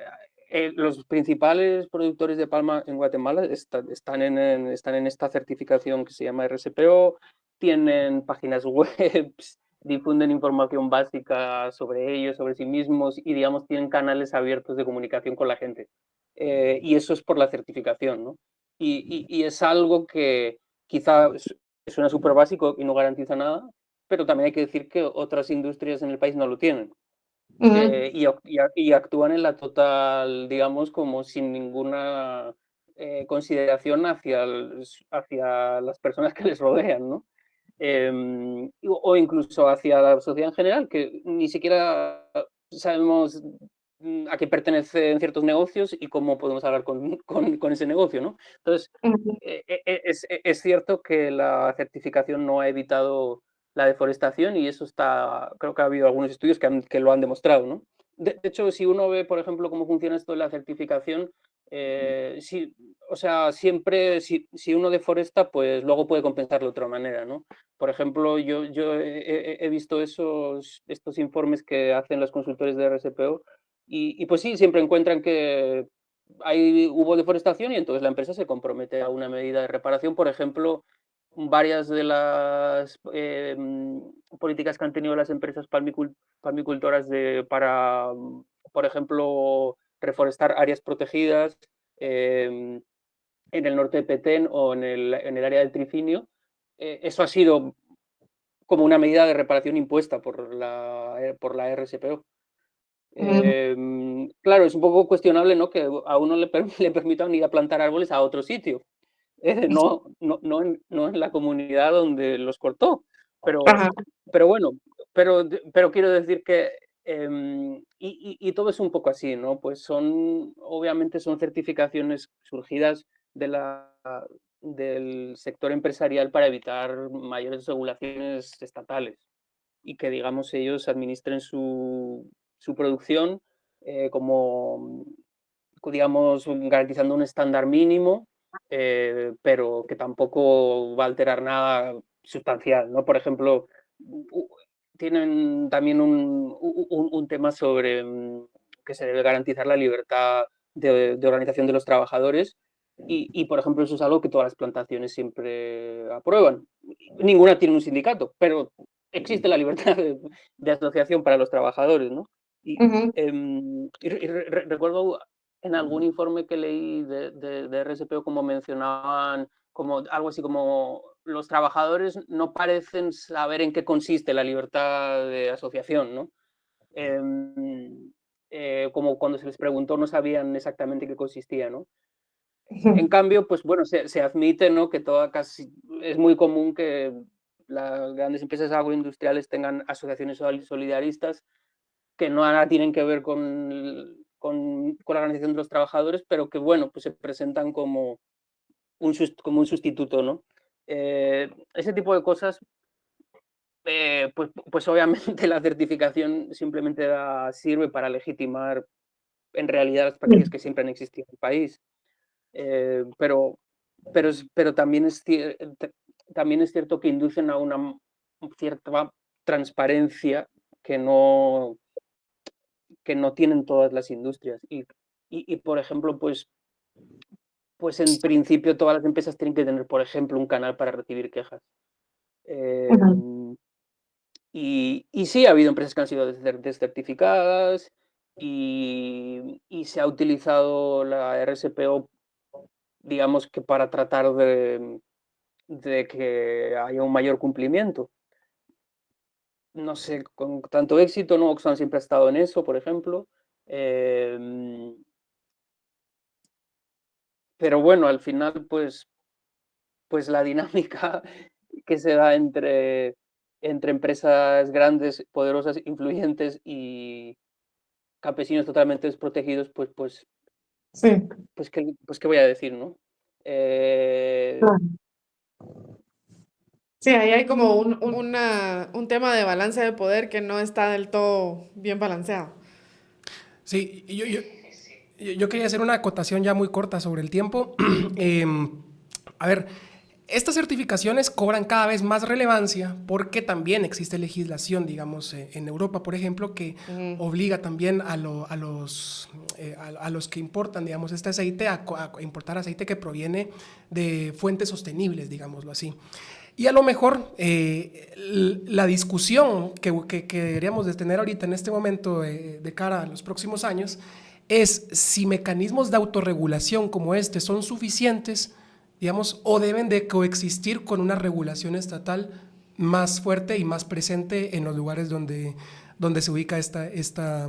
los principales productores de palma en Guatemala están en esta certificación que se llama RSPO, tienen páginas web, difunden información básica sobre ellos, sobre sí mismos y, digamos, tienen canales abiertos de comunicación con la gente. Y eso es por la certificación, ¿no? Y es algo que quizá suena súper básico y no garantiza nada, pero también hay que decir que otras industrias en el país no lo tienen. Y actúan en la total, digamos, como sin ninguna consideración hacia las personas que les rodean, ¿no? O incluso hacia la sociedad en general, que ni siquiera sabemos a qué pertenecen ciertos negocios y cómo podemos hablar con ese negocio, ¿no? Entonces, es cierto que la certificación no ha evitado la deforestación y eso creo que ha habido algunos estudios que lo han demostrado, ¿no? De hecho, si uno ve, por ejemplo, cómo funciona esto de la certificación, sí, o sea, siempre si uno deforesta, pues luego puede compensarlo de otra manera, ¿no? Por ejemplo, yo he visto estos informes que hacen los consultores de RSPO y pues sí, siempre encuentran que hubo deforestación y entonces la empresa se compromete a una medida de reparación. Por ejemplo, varias de las políticas que han tenido las empresas palmicultoras para, por ejemplo, reforestar áreas protegidas en el norte de Petén o en el área del Trifinio, eso ha sido como una medida de reparación impuesta por la RSPO. Claro, es un poco cuestionable, ¿no? Que a uno le permitan ir a plantar árboles a otro sitio, no en la comunidad donde los cortó. Pero bueno, pero quiero decir que y todo es un poco así, ¿no? Pues obviamente son certificaciones surgidas del sector empresarial para evitar mayores regulaciones estatales y que, digamos, ellos administren su producción como, digamos, garantizando un estándar mínimo, pero que tampoco va a alterar nada sustancial, ¿no? Por ejemplo, tienen también un tema sobre que se debe garantizar la libertad de organización de los trabajadores y, por ejemplo, eso es algo que todas las plantaciones siempre aprueban. Ninguna tiene un sindicato, pero existe la libertad de asociación para los trabajadores, ¿no? Recuerdo en algún informe que leí de RSPO como mencionaban como algo así como los trabajadores no parecen saber en qué consiste la libertad de asociación, ¿no? Como cuando se les preguntó no sabían exactamente qué consistía, ¿no? En cambio, pues bueno, se admite, ¿no? Que casi es muy común que las grandes empresas agroindustriales tengan asociaciones solidaristas que no nada tienen que ver con la organización de los trabajadores, pero que, bueno, pues se presentan como un sustituto, ¿no? Ese tipo de cosas, pues obviamente la certificación simplemente sirve para legitimar en realidad las prácticas que siempre han existido en el país. Pero también es cierto que inducen a una cierta transparencia que no tienen todas las industrias. Y por ejemplo, pues en principio todas las empresas tienen que tener, por ejemplo, un canal para recibir quejas. Y sí, ha habido empresas que han sido descertificadas y se ha utilizado la RSPO, digamos que para tratar de que haya un mayor cumplimiento. No sé, con tanto éxito, ¿no? Oxfam siempre ha estado en eso, por ejemplo. Pero bueno, al final, pues la dinámica que se da entre empresas grandes, poderosas, influyentes y campesinos totalmente desprotegidos,
Sí.
¿qué voy a decir, no?
Sí, ahí hay como un tema de balance de poder que no está del todo bien balanceado.
Sí, yo quería hacer una acotación ya muy corta sobre el tiempo. A ver, estas certificaciones cobran cada vez más relevancia porque también existe legislación, digamos, en Europa, por ejemplo, que obliga también a los que importan, digamos, este aceite a importar aceite que proviene de fuentes sostenibles, digámoslo así. Y a lo mejor la discusión que deberíamos de tener ahorita en este momento de cara a los próximos años es si mecanismos de autorregulación como este son suficientes, digamos, o deben de coexistir con una regulación estatal más fuerte y más presente en los lugares donde se ubica esta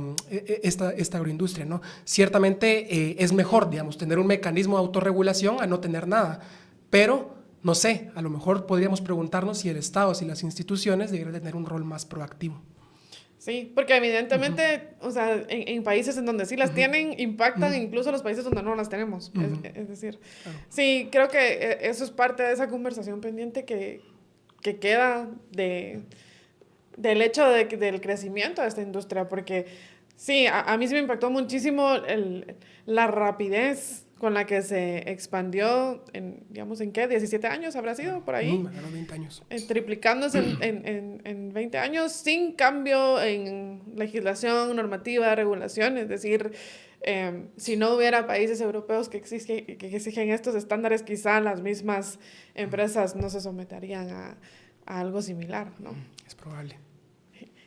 agroindustria, ¿no? Ciertamente es mejor, digamos, tener un mecanismo de autorregulación a no tener nada, pero no sé, a lo mejor podríamos preguntarnos si el Estado, si las instituciones deberían tener un rol más proactivo.
Sí, porque evidentemente, o sea, en países en donde sí las tienen, impactan incluso los países donde no las tenemos. Es decir, sí, creo que eso es parte de esa conversación pendiente que queda del hecho del crecimiento de esta industria, porque sí, a mí sí me impactó muchísimo la rapidez con la que se expandió digamos, ¿en qué? ¿17 años habrá sido por ahí?
20 años.
Triplicándose en 20 años sin cambio en legislación, normativa, regulación. Es decir, si no hubiera países europeos que exigen estos estándares, quizá las mismas empresas no se someterían a algo similar, ¿no?
Es probable.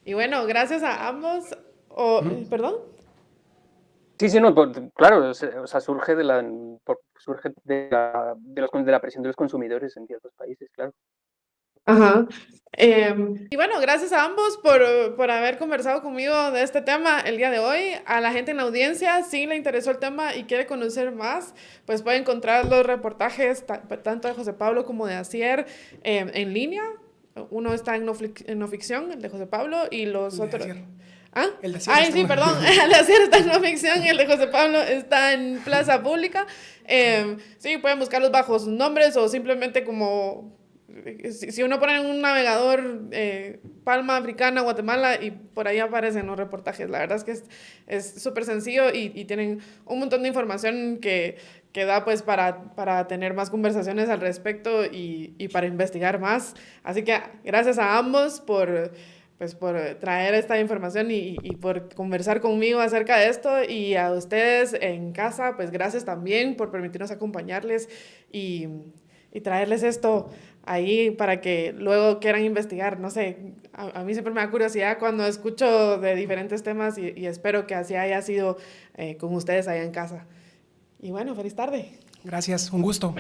Y bueno, gracias a ambos. ¿Perdón?
Sí, no, claro, o sea, surge de la presión de los consumidores en ciertos países, claro.
Ajá. Y bueno, gracias a ambos por haber conversado conmigo de este tema el día de hoy. A la gente en la audiencia, si le interesó el tema y quiere conocer más, pues puede encontrar los reportajes tanto de José Pablo como de Asier en línea. Uno está en no ficción, el de José Pablo, y los otros... ¿Ah?
El de Asier
Ay, sí, perdón. El de Asier está en no ficción y el de José Pablo está en Plaza Pública. Sí, pueden buscarlos bajo sus nombres o simplemente como... Si uno pone en un navegador Palma Africana, Guatemala, y por ahí aparecen los reportajes. La verdad es que es súper sencillo y tienen un montón de información que da pues para tener más conversaciones al respecto y para investigar más. Así que gracias a ambos por traer esta información y por conversar conmigo acerca de esto, y a ustedes en casa, pues gracias también por permitirnos acompañarles y traerles esto ahí para que luego quieran investigar. No sé, a mí siempre me da curiosidad cuando escucho de diferentes temas y espero que así haya sido con ustedes allá en casa. Y bueno, feliz tarde.
Gracias, un gusto.